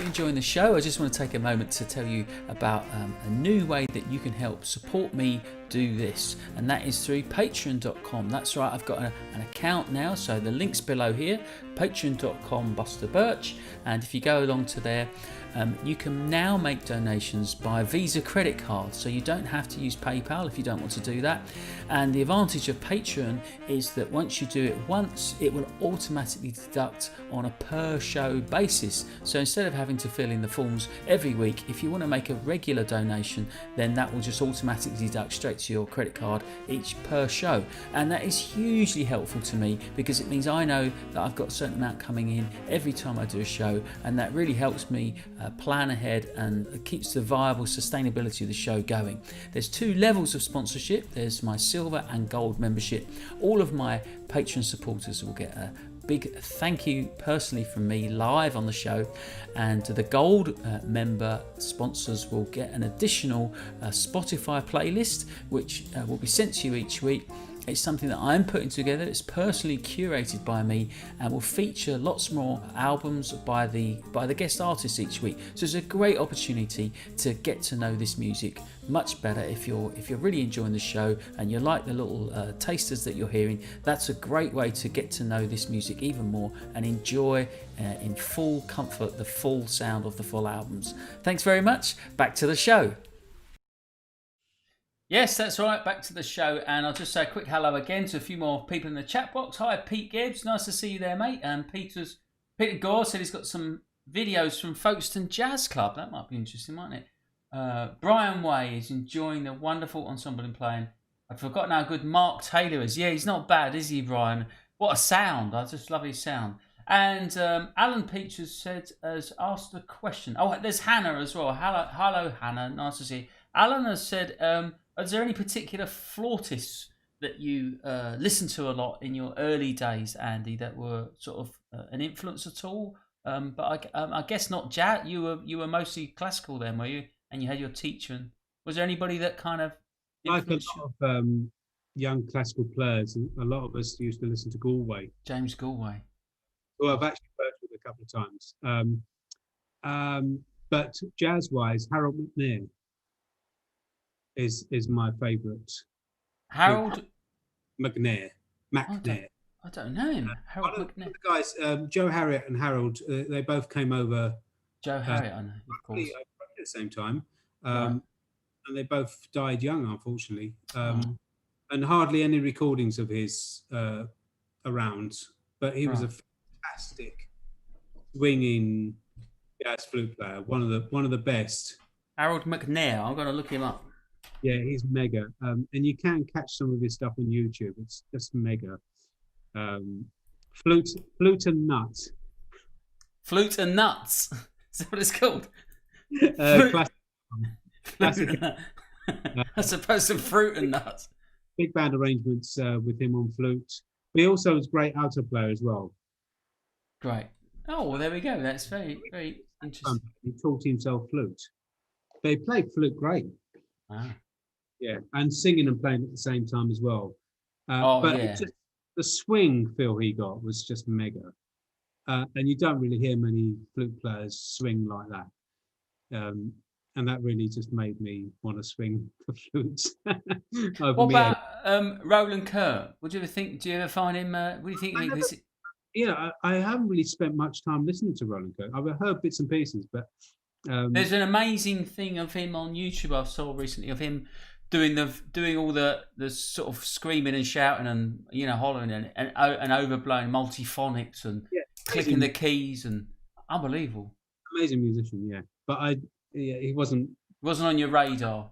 Enjoying the show. I just want to take a moment to tell you about a new way that you can help support me do this, and that is through patreon.com. That's right, I've got an account now, so the link's below here, patreon.com Buster Birch, and if you go along to there, you can now make donations by Visa credit card, so you don't have to use PayPal if you don't want to do that. And the advantage of Patreon is that once you do it once, it will automatically deduct on a per show basis. So instead of having to fill in the forms every week, if you want to make a regular donation, then that will just automatically deduct straight to your credit card each per show. And that is hugely helpful to me because it means I know that I've got a certain amount coming in every time I do a show, and that really helps me plan ahead and keeps the viable sustainability of the show going. There's two levels of sponsorship. There's my silver and gold membership. All of my Patreon supporters will get a big thank you personally from me live on the show, and the gold member sponsors will get an additional Spotify playlist which will be sent to you each week. It's something that I'm putting together. It's personally curated by me and will feature lots more albums by the guest artists each week. So it's a great opportunity to get to know this music much better. If you're really enjoying the show and you like the little tasters that you're hearing, that's a great way to get to know this music even more and enjoy in full comfort the full sound of the full albums. Thanks very much. Back to the show. Yes, that's right, back to the show, and I'll just say a quick hello again to a few more people in the chat box. Hi, Pete Gibbs, nice to see you there, mate. And Peter Gore said he's got some videos from Folkestone Jazz Club. That might be interesting, mightn't it? Brian Way is enjoying the wonderful ensemble and playing. I've forgotten how good Mark Taylor is. Yeah, he's not bad, is he, Brian? What a sound. I just love his sound. And Alan Peaches has asked a question. Oh, there's Hannah as well. Hello, Hannah, nice to see you. Alan has said... is there any particular flautists that you listened to a lot in your early days, Andy, that were sort of an influence at all? But I guess not jazz. You were mostly classical then, were you? And you had your teacher. And was there anybody that kind of influenced like a lot of young classical players, and a lot of us used to listen to Galway. James Galway. Who I've actually worked with a couple of times. But jazz-wise, Harold McNair is my favourite. Harold McNair. I don't know him. Harold McNair. One of the guys, Joe Harriott and Harold, they both came over. Joe Harriott, I know, of course. At the same time. Right. and they both died young, unfortunately. Oh, And hardly any recordings of his around. But he was right. a fantastic swinging jazz flute player, one of the best. Harold McNair. I'm going to look him up. Yeah, he's mega, and you can catch some of his stuff on YouTube. It's just mega. Um, flute and nut. Flute and Nuts. Is that what it's called? Classic, Flute and classic. Nuts. Uh, As opposed to Fruit and Nuts. big band arrangements with him on flute. But he also was a great alto player as well. Great. Oh, well, there we go. That's very, very interesting. He taught himself flute. They played flute great. Ah. Yeah, and singing and playing at the same time as well. Oh, But yeah. just, the swing feel he got was just mega. And you don't really hear many flute players swing like that. And that really just made me want to swing for flutes. What about Roland Kerr? What do you ever think? Do you ever find him? What do you think? I never, I haven't really spent much time listening to Roland Kirk. I've heard bits and pieces, but There's an amazing thing of him on YouTube I saw recently of him doing all the sort of screaming and shouting and hollering and overblowing multiphonics and yeah, clicking the keys and unbelievable. amazing musician, yeah. But he wasn't On your radar.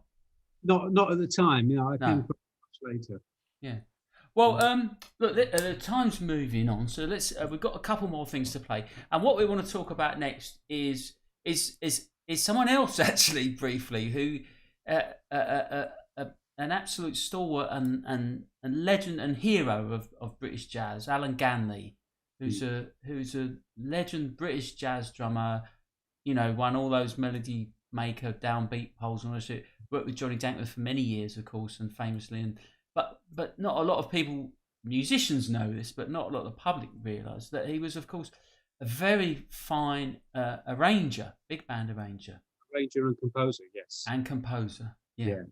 not at the time. I came No. across much later. Yeah. Well, look, the time's moving on, so let's. We've got a couple more things to play, and what we want to talk about next is someone else actually briefly who an absolute stalwart and legend and hero of British jazz, Alan Ganley, who's a legend British jazz drummer. Won all those Melody Maker downbeat polls and all that shit. Worked with Johnny Dankworth for many years, of course, and famously. But not a lot of people, musicians know this, but not a lot of the public realise that he was, of course, a very fine arranger, big band arranger. Arranger and composer, yes. And composer, yeah.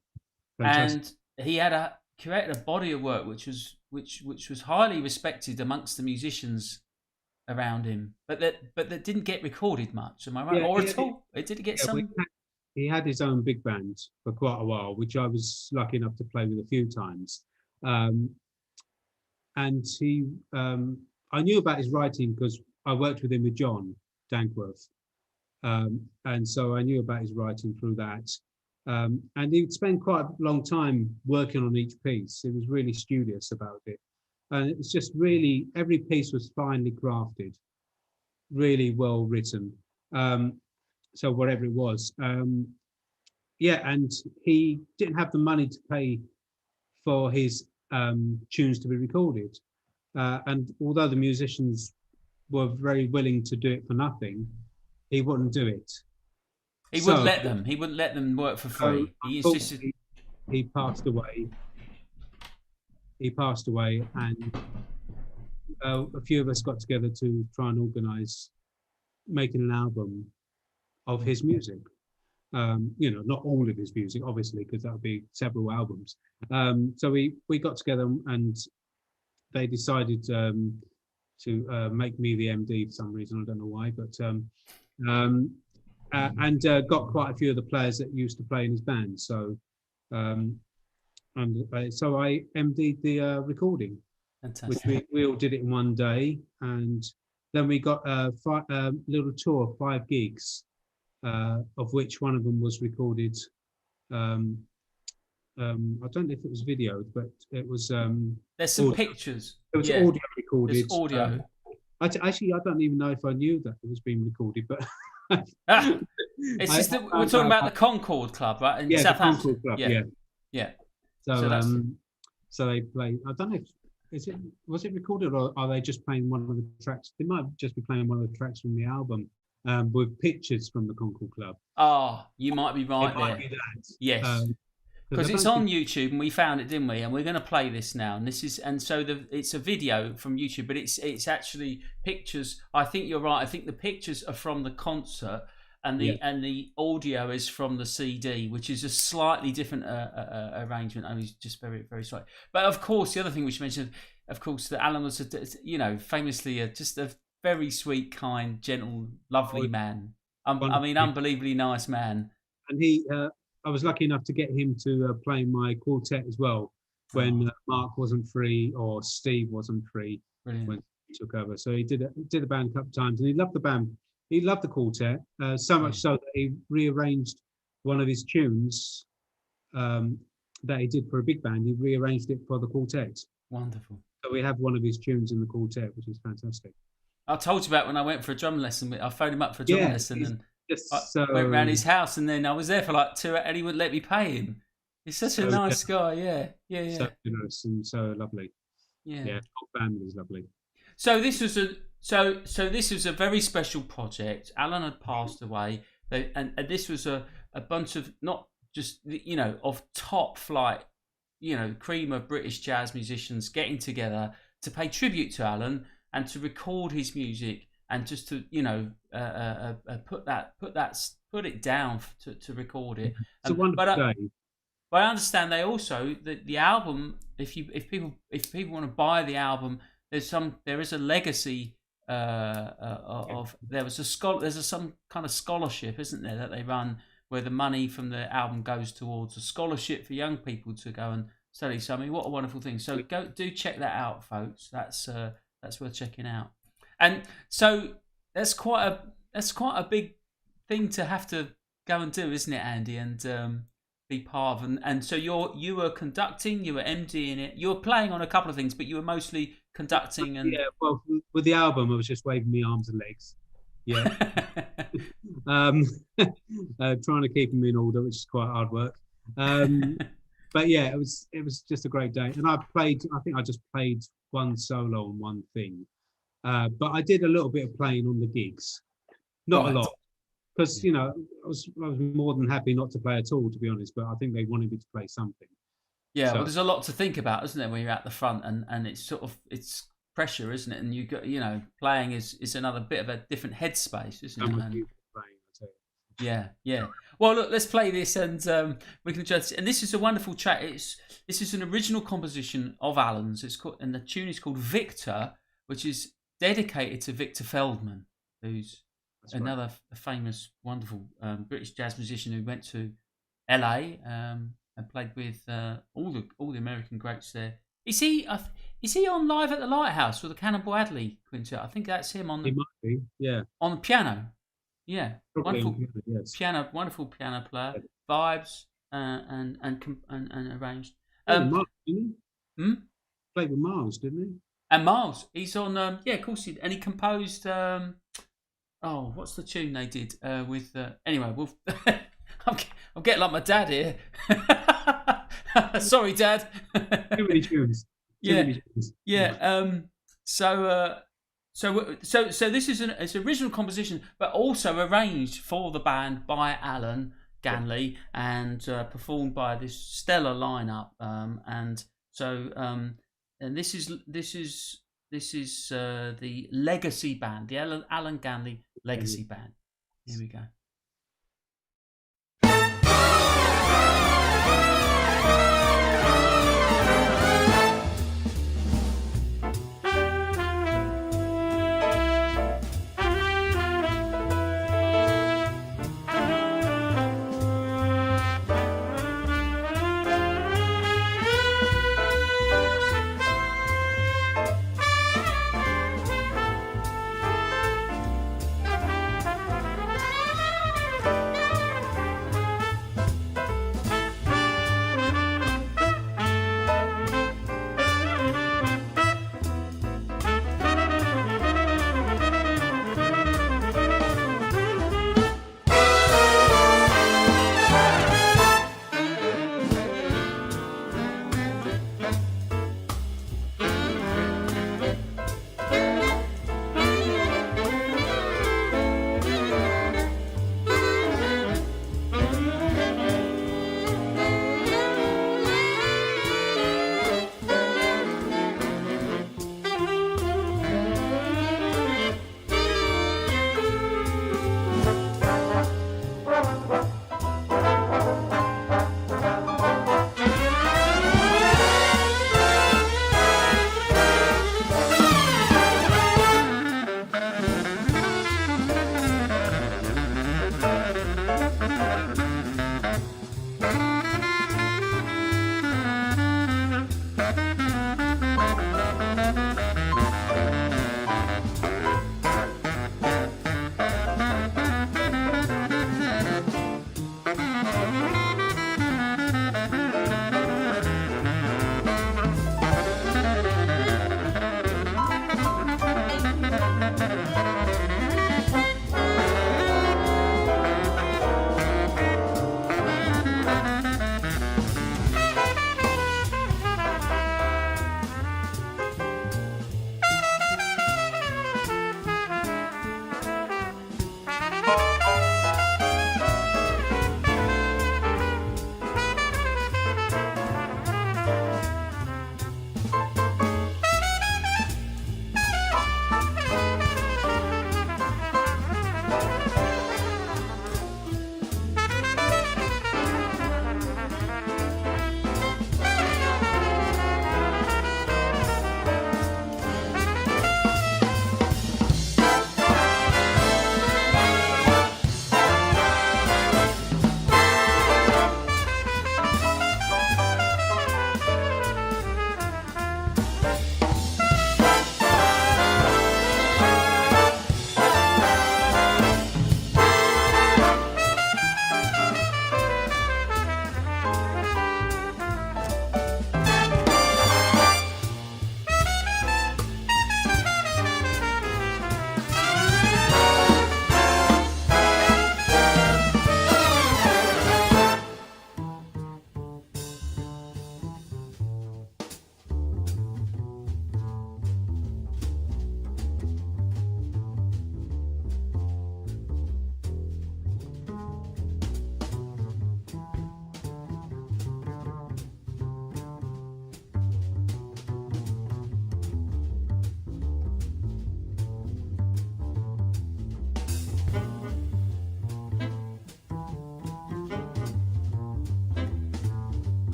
Fantastic. And he had created a body of work which was highly respected amongst the musicians around him, but that didn't get recorded much. Am I right? Or at all? It did get some. He had his own big band for quite a while, which I was lucky enough to play with a few times. And I knew about his writing because I worked with him with John Dankworth. And so I knew about his writing through that. And he'd spend quite a long time working on each piece. He was really studious about it. And it was just really, every piece was finely crafted, really well written. So whatever it was. And he didn't have the money to pay for his tunes to be recorded. And although the musicians were very willing to do it for nothing, he wouldn't do it. He wouldn't let them. He wouldn't let them work for free. He insisted. He passed away. And a few of us got together to try and organise making an album of his music. Not all of his music, obviously, because that would be several albums. So we got together and they decided to make me the MD for some reason. I don't know why, but got quite a few of the players that used to play in his band. So so I MD'd the recording. Fantastic. Which we all did it in one day, and then we got a little tour of 5 gigs, of which one of them was recorded. I don't know if it was videoed, but it was. There's some pictures. It was audio recorded. There's audio. Actually, I don't even know if I knew that it was being recorded, but. It's just that we're talking about the Concord Club, right? In Southampton. The Concord Club, yeah. So they play. I don't know if was it recorded or are they just playing one of the tracks? They might just be playing one of the tracks from the album with pictures from the Concord Club. Oh, you might be right there. Might be that. Yes. Because it's on YouTube and we found it, didn't we? And we're going to play this now. And it's a video from YouTube, but it's actually pictures. I think you're right. I think the pictures are from the concert, and the audio is from the CD, which is a slightly different arrangement. Only just very, very slight. But of course, the other thing we should mention, of course, that Alan was, famously just a very sweet, kind, gentle, lovely man. Unbelievably nice man. And he. I was lucky enough to get him to play my quartet as well when Mark wasn't free or Steve wasn't free. Brilliant. When he took over. So he did the band a couple of times, and he loved the band. He loved the quartet so much so that he rearranged one of his tunes that he did for a big band. He rearranged it for the quartet. Wonderful. So we have one of his tunes in the quartet, which is fantastic. I told you about when I went for a drum lesson. I phoned him up for a drum lesson, and I went round his house, and then I was there for like 2 hours, and he wouldn't let me pay him. He's such a nice guy. Yeah. So generous and so lovely. Yeah. The whole family is lovely. So this was a very special project. Alan had passed away, and this was a bunch of not just of top flight, cream of British jazz musicians getting together to pay tribute to Alan and to record his music and just to put it down to record it. It's a wonderful day. But I understand they also the album. If people want to buy the album, there is a legacy of there's some kind of scholarship, isn't there, that they run where the money from the album goes towards a scholarship for young people to go and study. So I mean, what a wonderful thing. So do check that out, folks. That's worth checking out. And so that's quite a big thing to have to go and do, isn't it, Andy? And be part of, and so you were conducting, you were MDing it, you were playing on a couple of things, but you were mostly conducting. And well, with the album, I was just waving my arms and legs. Trying to keep them in order, which is quite hard work. But it was just a great day, and I think I just played one solo on one thing, but I did a little bit of playing on the gigs, not a lot. Because I was more than happy not to play at all, to be honest. But I think they wanted me to play something. Yeah, well, there's a lot to think about, isn't there, when you're at the front, and it's pressure, isn't it? And you got playing is another bit of a different headspace, isn't it? Yeah. Well, look, let's play this, and we can judge. And this is a wonderful track. This is an original composition of Alan's. It's called, and the tune is called Victor, which is dedicated to Victor Feldman, who's another famous, wonderful British jazz musician who went to LA and played with all the American greats there. Is he on Live at the Lighthouse with the Cannonball Adderley Quintet? I think that's him on the. He might be, yeah. On the piano, yeah. Probably Wonderful piano player, vibes and arranged. Mark, didn't he? Played with Miles, didn't he? And Miles, he's on. Of course he. And he composed. What's the tune they did with? Anyway, we'll. I'm getting like my dad here. Sorry, Dad. Too many tunes. So this is it's an original composition, but also arranged for the band by Alan Ganley and performed by this stellar lineup. And this is the Legacy Band, the Alan Ganley Legacy Band. Here we go.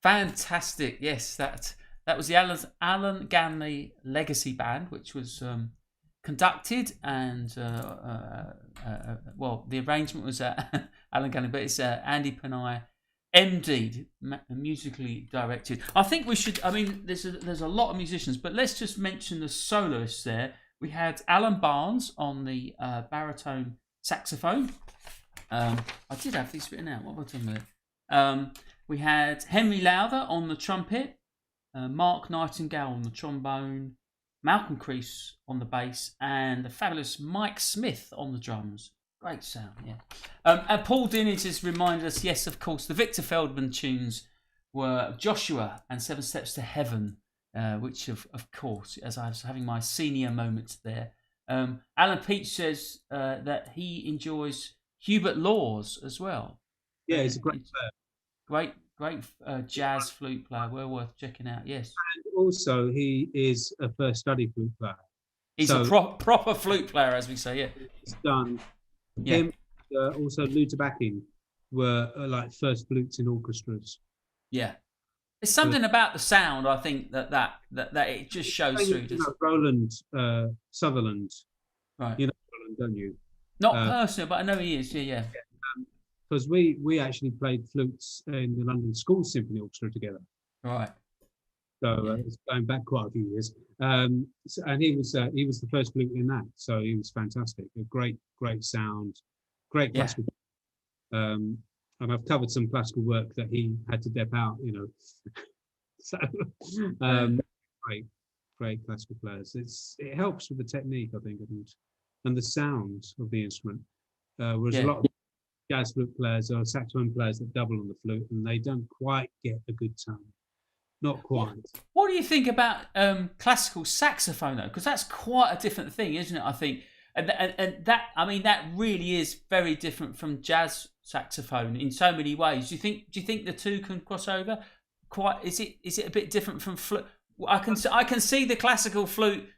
Fantastic. Yes, that was the Alan Ganley Legacy Band, which was conducted and well, the arrangement was Alan Ganley, but it's Andy Panayi, MD, musically directed. I think we should. I mean, there's a lot of musicians, but let's just mention the soloists there. We had Alan Barnes on the baritone saxophone. I did have these written out. What have I done with it? We had Henry Lowther on the trumpet, Mark Nightingale on the trombone, Malcolm Crease on the bass, and the fabulous Mike Smith on the drums. Great sound, yeah. And Paul Dinage has reminded us, yes, of course, the Victor Feldman tunes were Joshua and Seven Steps to Heaven, which, of course, as I was having my senior moments there. Alan Peach says that he enjoys Hubert Laws as well. Yeah, he's a great player. Great jazz flute player. Well worth checking out, yes. And also, he is a first study flute player. He's a proper flute player, as we say, yeah. He's done. Yeah. Him, also Lou Tabakin were like first flutes in orchestras. Yeah. There's something about the sound, I think, that it just shows through. You know, Roland Sutherland. Right. You know Roland, don't you? Not personally, but I know he is, yeah. Because we actually played flutes in the London School Symphony Orchestra together. Right. So it's going back quite a few years. And he was the first flute in that, so he was fantastic. A great sound, great classical. And I've covered some classical work that he had to dep out, you know. So great classical players. It helps with the technique, I think, and the sound of the instrument. Whereas a lot of jazz flute players or saxophone players that double on the flute, and they don't quite get a good tone. Not quite. What do you think about classical saxophone though? Because that's quite a different thing, isn't it? I think, and that, I mean, that really is very different from jazz saxophone in so many ways. Do you think the two can cross over? Quite? Is it a bit different from flute? I can see the classical flute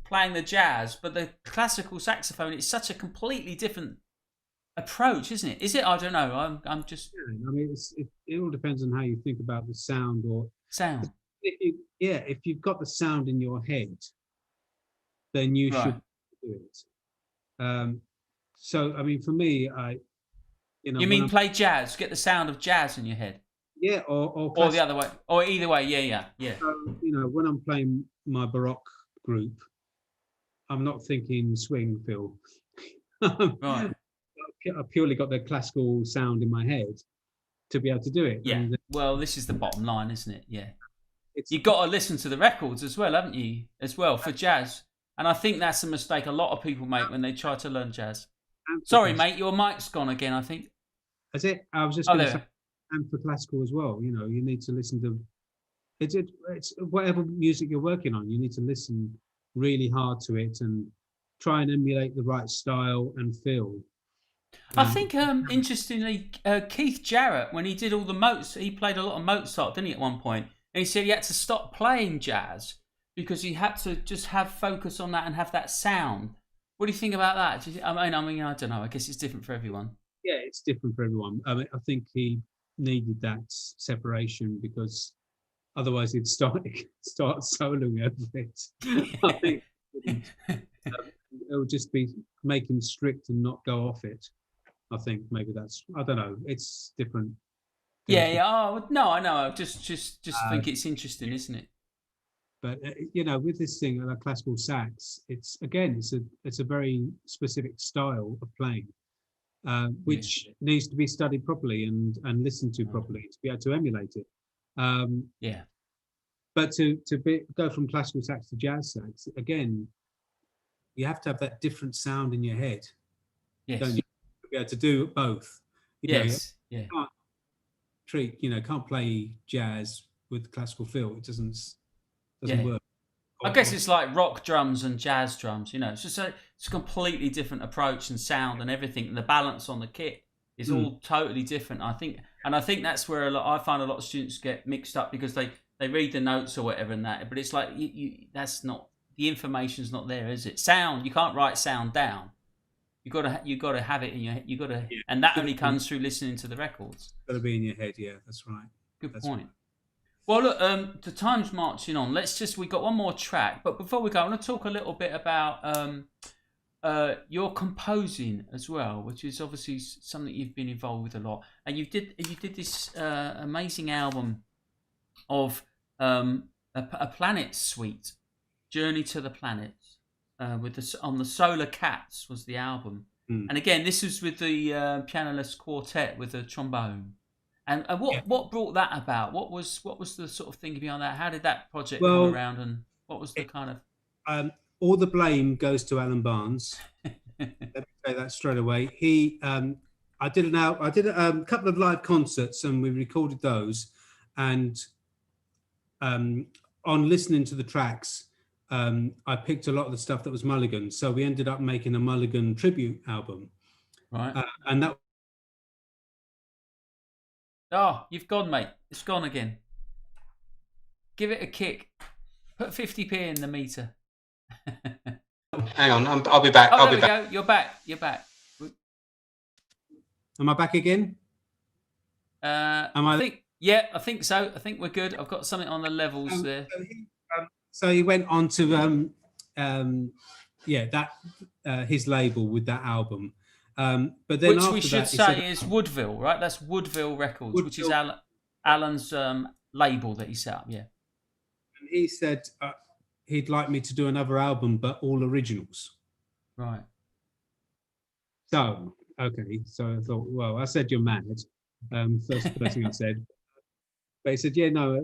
playing the jazz, but the classical saxophone, it's such a completely different approach, isn't it? Is it? I don't know. I'm just. Yeah, I mean, it all depends on how you think about the sound or. Sound. If you've got the sound in your head, then you should do it. So I mean, for me, You mean play jazz? Get the sound of jazz in your head. Yeah, or the other way, or either way. Yeah. So, you know, when I'm playing my Baroque group, I'm not thinking swing, Phil. Right. I purely got the classical sound in my head to be able to do it. Yeah. And, well, this is the bottom line, isn't it? Yeah. You've got to listen to the records as well, haven't you? As well for jazz, and I think that's a mistake a lot of people make when they try to learn jazz. Sorry, mate, your mic's gone again. I think. Is it? I was just going to say, and for classical as well. You know, you need to listen to. It's whatever music you're working on. You need to listen really hard to it and try and emulate the right style and feel. I think, interestingly, Keith Jarrett, when he did all the Mozart, he played a lot of Mozart, didn't he, at one point? And he said he had to stop playing jazz because he had to just have focus on that and have that sound. What do you think about that? I mean, I don't know. I guess it's different for everyone. Yeah, it's different for everyone. I mean, I think he needed that separation because otherwise he'd start soloing over it. I think it would just be make him strict and not go off it. I think maybe that's, I don't know. It's different. Yeah. Oh no, I know. I just think it's interesting, isn't it? But you know, with this thing, classical sax, it's a very specific style of playing, which needs to be studied properly and listened to properly to be able to emulate it. But to go from classical sax to jazz sax again, you have to have that different sound in your head. Yes. Don't you? To be able to do both. Yes. You can't play jazz with classical feel. It doesn't work. I guess it's like rock drums and jazz drums. You know, it's a completely different approach and sound and everything. And the balance on the kit is all totally different. I think that's where I find a lot of students get mixed up because they read the notes or whatever and that. But it's like that's not, the information's not there, is it? Sound, you can't write sound down. You got to have it in your head. And that only comes through listening to the records. Got to be in your head. Yeah, that's right. Good point. Well, look, the time's marching on. We got one more track, but before we go, I want to talk a little bit about your composing as well, which is obviously something you've been involved with a lot. And you did this amazing album of a planet suite, Journey to the Planets, on the Solar Cats was the album. And again, this was with the pianoless quartet with the trombone. And what brought that about? What was the sort of thinking behind that? How did that project come around, and what was the kind of? All the blame goes to Alan Barnes. Let me say that straight away. I did a couple of live concerts, and we recorded those. And on listening to the tracks, I picked a lot of the stuff that was Mulligan. So we ended up making a Mulligan tribute album. Right. And that. Oh, you've gone, mate. It's gone again. Give it a kick. Put 50p in the meter. Hang on, I'll be back. Oh, there we go. You're back. Am I back again? I think so. I think we're good. I've got something on the levels there. So he went on to his label with that album. But then which after we should that, say is Woodville, right? That's Woodville Records, which is Alan's label that he set up. Yeah. And he said he'd like me to do another album, but all originals. Right. So okay. So I thought, well, I said you're mad. First thing I said. But he said, yeah, no,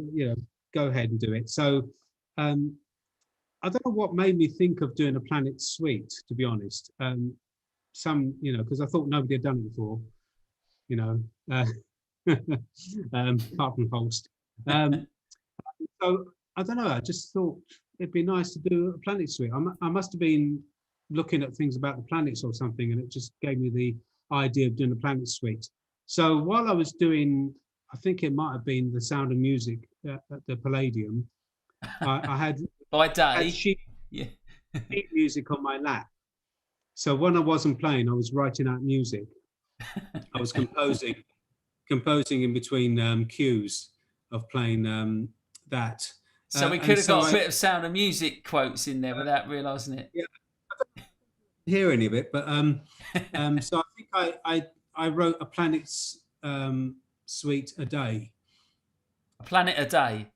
go ahead and do it. So I don't know what made me think of doing a Planet Suite, to be honest. Because I thought nobody had done it before, apart from Holst. So I don't know. I just thought it'd be nice to do a Planet Suite. I must have been looking at things about the planets or something, and it just gave me the idea of doing a Planet Suite. So while I was doing, I think it might have been the Sound of Music at the Palladium, I had by day had sheet music on my lap. So when I wasn't playing, I was writing out music. I was composing in between cues of playing that. So we could have got a bit of Sound of Music quotes in there without realising it. Yeah, I don't hear any of it, but so I think I wrote a Planet's Suite a day. A planet a day.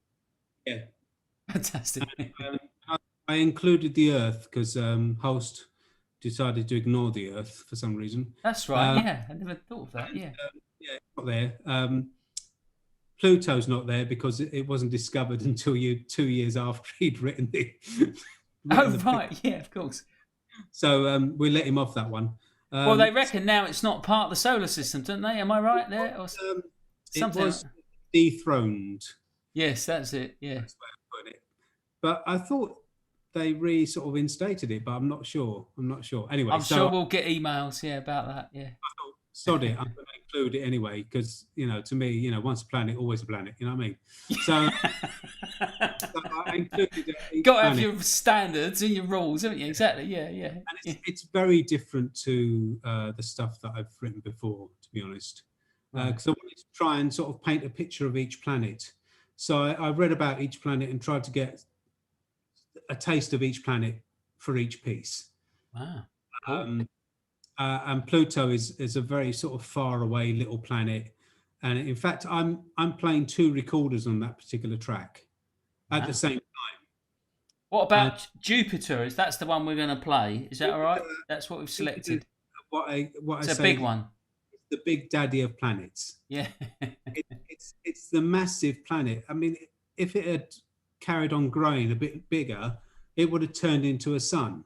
Yeah. Fantastic. And, I included the Earth because Holst decided to ignore the Earth for some reason. That's right. Yeah, I never thought of that. Yeah. Yeah, it's not there. Pluto's not there because it wasn't discovered until 2 years after he'd written the. Right. Yeah, of course. So we let him off that one. Well, they reckon now it's not part of the solar system, don't they? Am I right there? Or something. It was dethroned. Yes, that's it. Yeah. That's where I put it. But I thought they sort of instated it, but I'm not sure. Anyway, I'm sure we'll get emails, about that. Yeah. I thought, sod it, I'm going to include it anyway because to me, once a planet, always a planet. You know what I mean? So, so I included it. Got to have your standards and your rules, haven't you? Exactly. Yeah. And it's very different to the stuff that I've written before, to be honest. Because I wanted to try and sort of paint a picture of each planet. So I read about each planet and tried to get a taste of each planet for each piece. Wow. And Pluto is a very sort of far away little planet. And in fact, I'm playing 2 recorders on that particular track at the same time. What about Jupiter? That's the one we're going to play? Is that all right? That's what we've selected. It's a big one. The big daddy of planets. Yeah. it's the massive planet. I mean, if it had carried on growing a bit bigger, it would have turned into a sun.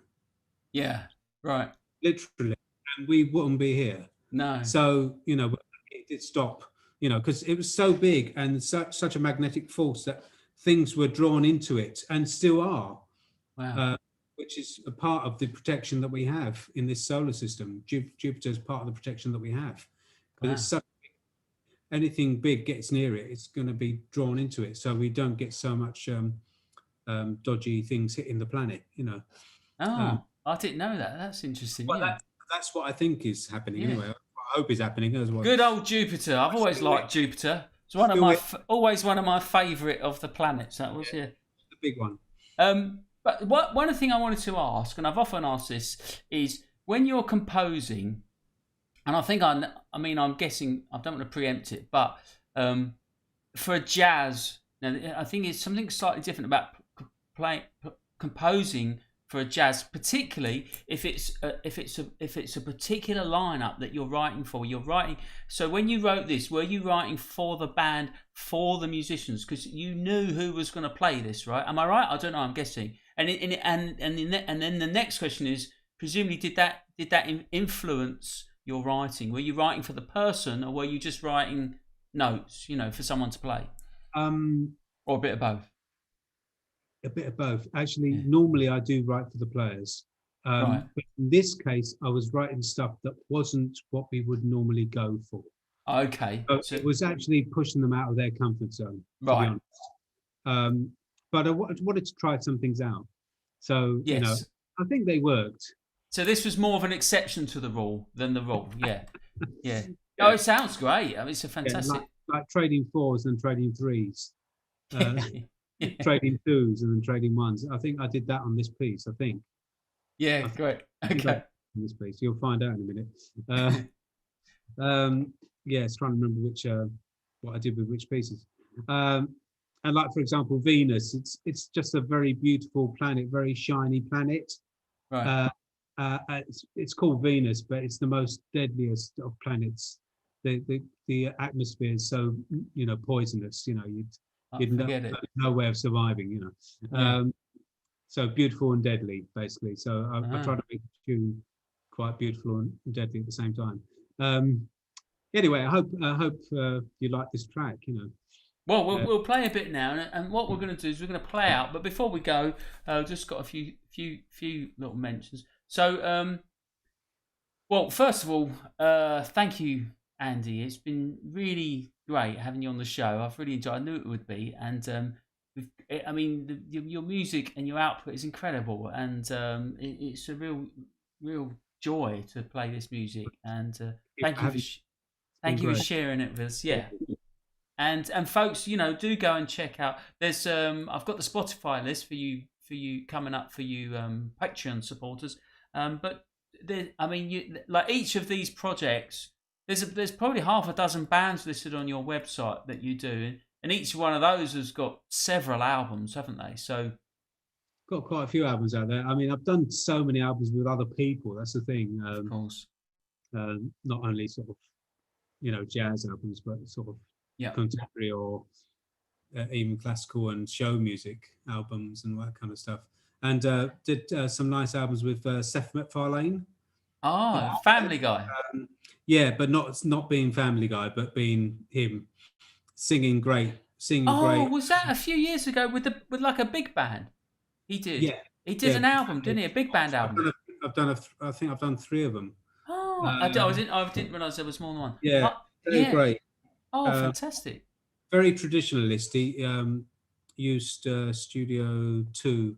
Yeah, right. Literally. And we wouldn't be here. No. So, it did stop, because it was so big and such a magnetic force that things were drawn into it and still are. Wow. Which is a part of the protection that we have in this solar system. Jupiter is part of the protection that we have. But it's such anything big gets near it, it's going to be drawn into it. So we don't get so much dodgy things hitting the planet, Oh, I didn't know that. That's interesting. Well, that's what I think is happening anyway. I hope is happening as well. Good old Jupiter. I've always liked Jupiter. It's always one of my favourite of the planets. That was the big one. But one thing I wanted to ask, and I've often asked this, is when you're composing, and I think I'm guessing, I don't want to preempt it, but for a jazz, now I think it's something slightly different about composing for a jazz, particularly if it's a particular lineup that you're writing for. So when you wrote this, were you writing for the band, for the musicians, because you knew who was going to play this, right? Am I right? I don't know. I'm guessing. And then the next question is, presumably, did that influence your writing? Were you writing for the person, or were you just writing notes, for someone to play, or a bit of both? A bit of both. Actually, normally I do write for the players. Right. But in this case, I was writing stuff that wasn't what we would normally go for. Okay. So it was actually pushing them out of their comfort zone, to be honest. But I wanted to try some things out. So, yes. I think they worked. So this was more of an exception to the rule than the rule. Yeah. Yeah. Oh, it sounds great. I mean, it's a fantastic... like trading 4s and trading 3s. Trading 2s and then trading 1s. I think I did that on this piece, I think. Yeah, great. Okay. On this piece. You'll find out in a minute. It's trying to remember what I did with which pieces. And like, for example, Venus, it's just a very beautiful planet, very shiny planet. Right. It's called Venus, but it's the most deadliest of planets. The atmosphere is so poisonous. You'd no way of surviving. So beautiful and deadly, basically. So I try to make the tune quite beautiful and deadly at the same time. Anyway, I hope you like this track. Well, we'll play a bit now, and what we're going to do is we're going to play out. But before we go, just got a few little mentions. So, well, first of all, thank you, Andy. It's been really great having you on the show. I've really enjoyed. I knew it would be, and your music and your output is incredible, and it's a real joy to play this music. And thank you for sharing it with us. Yeah. And folks, do go and check out. There's I've got the Spotify list for you coming up for you Patreon supporters. But like each of these projects, there's probably half a dozen bands listed on your website that you do, and each one of those has got several albums, haven't they? So got quite a few albums out there. I mean, I've done so many albums with other people. That's the thing. Of course. Not only sort of jazz albums, but sort of contemporary or even classical and show music albums and that kind of stuff. And did some nice albums with Seth MacFarlane. Family Guy. But not being Family Guy, but being him singing great. Was that a few years ago with like a big band? He did. Yeah, he did an album, didn't he? A big band album. I think I've done 3 of them. I didn't realise there was more than one. Yeah, they're great. Oh, fantastic. Very traditionalist. He used Studio 2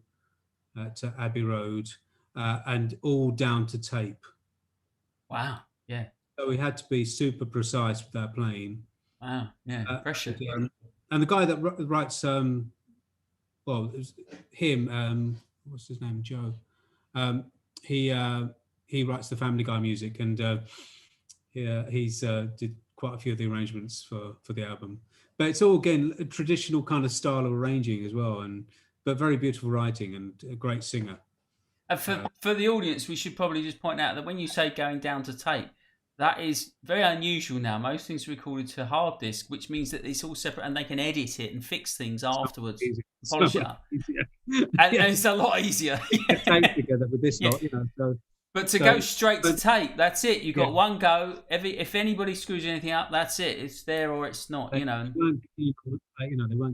at Abbey Road and all down to tape. Wow, yeah. So we had to be super precise with our playing. Wow, yeah, pressure. And the guy that writes, it was him, what's his name, Joe? He writes the Family Guy music, and he's did quite a few of the arrangements for the album. But it's all, again, a traditional kind of style of arranging as well, but very beautiful writing and a great singer. And for the audience, we should probably just point out that when you say going down to tape, that is very unusual now. Most things are recorded to hard disk, which means that it's all separate and they can edit it and fix things afterwards, polish it up. And it's a lot easier. Tape together with this lot, But to go straight to tape, that's it. You've got one go. If anybody screws anything up, that's it. It's there or it's not. They weren't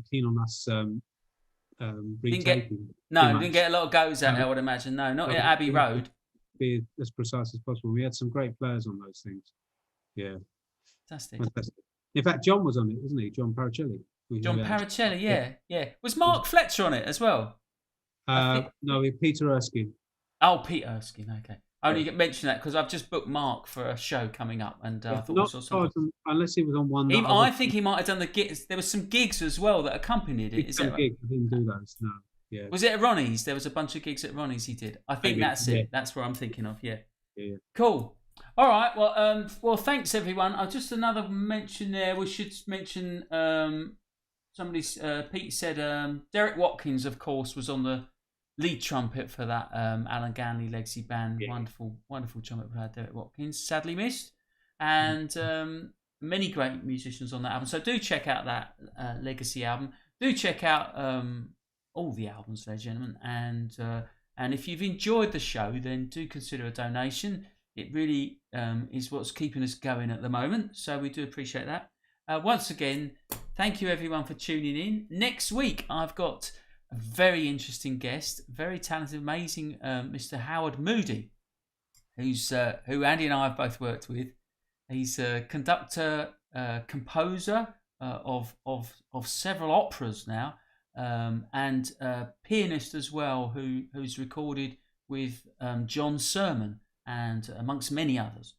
keen on us retaking. Didn't get a lot of goes at it, I would imagine. No, not at Abbey Road. Be as precise as possible. We had some great players on those things. Yeah, fantastic. In fact, John was on it, wasn't he? John Paracelli. Yeah. Was Mark Fletcher on it as well? No, Peter Erskine. Oh, Peter Erskine. Okay. I only mention that because I've just booked Mark for a show coming up, and I thought not we saw something. unless he was on one. That I think he might have done the gigs. There were some gigs as well that accompanied it. Is that right? Gigs. I didn't do those. No. Yeah. Was it at Ronnie's? There was a bunch of gigs at Ronnie's he did. I think that's it. That's what I'm thinking of. Yeah. Yeah. Cool. All right. Well, thanks everyone. Just another mention there. We should mention. Pete said Derek Watkins, of course, was on the lead trumpet for that Alan Ganley Legacy Band. Yeah. Wonderful trumpet player, Derek Watkins. Sadly missed. And many great musicians on that album. So do check out that Legacy album. Do check out all the albums, ladies and gentlemen. And if you've enjoyed the show, then do consider a donation. It really is what's keeping us going at the moment. So we do appreciate that. Once again, thank you everyone for tuning in. Next week, I've got a very interesting guest, very talented, amazing Mr. Howard Moody, who Andy and I have both worked with. He's a conductor, composer of several operas now, and pianist as well, who's recorded with John Sermon and amongst many others.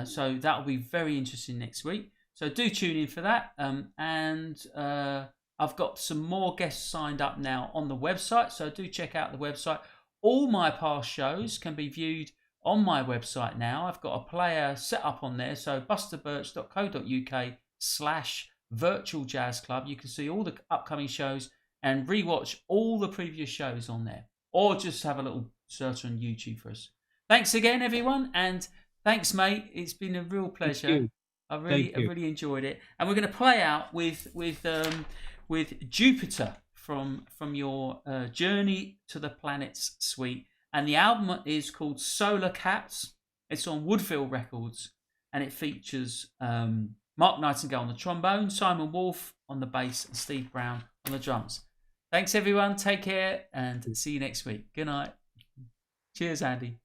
So that will be very interesting next week. So do tune in for that. And I've got some more guests signed up now on the website. So do check out the website. All my past shows can be viewed on my website now. I've got a player set up on there. So busterbirch.co.uk/virtual jazz club. You can see all the upcoming shows and rewatch all the previous shows on there. Or just have a little search on YouTube for us. Thanks again, everyone. And thanks, mate. It's been a real pleasure. I really enjoyed it. And we're going to play out with Jupiter from your Journey to the Planets suite. And the album is called Solar Cats. It's on Woodville Records. And it features Mark Nightingale on the trombone, Simon Wolfe on the bass, and Steve Brown on the drums. Thanks, everyone. Take care and see you next week. Good night. Cheers, Andy.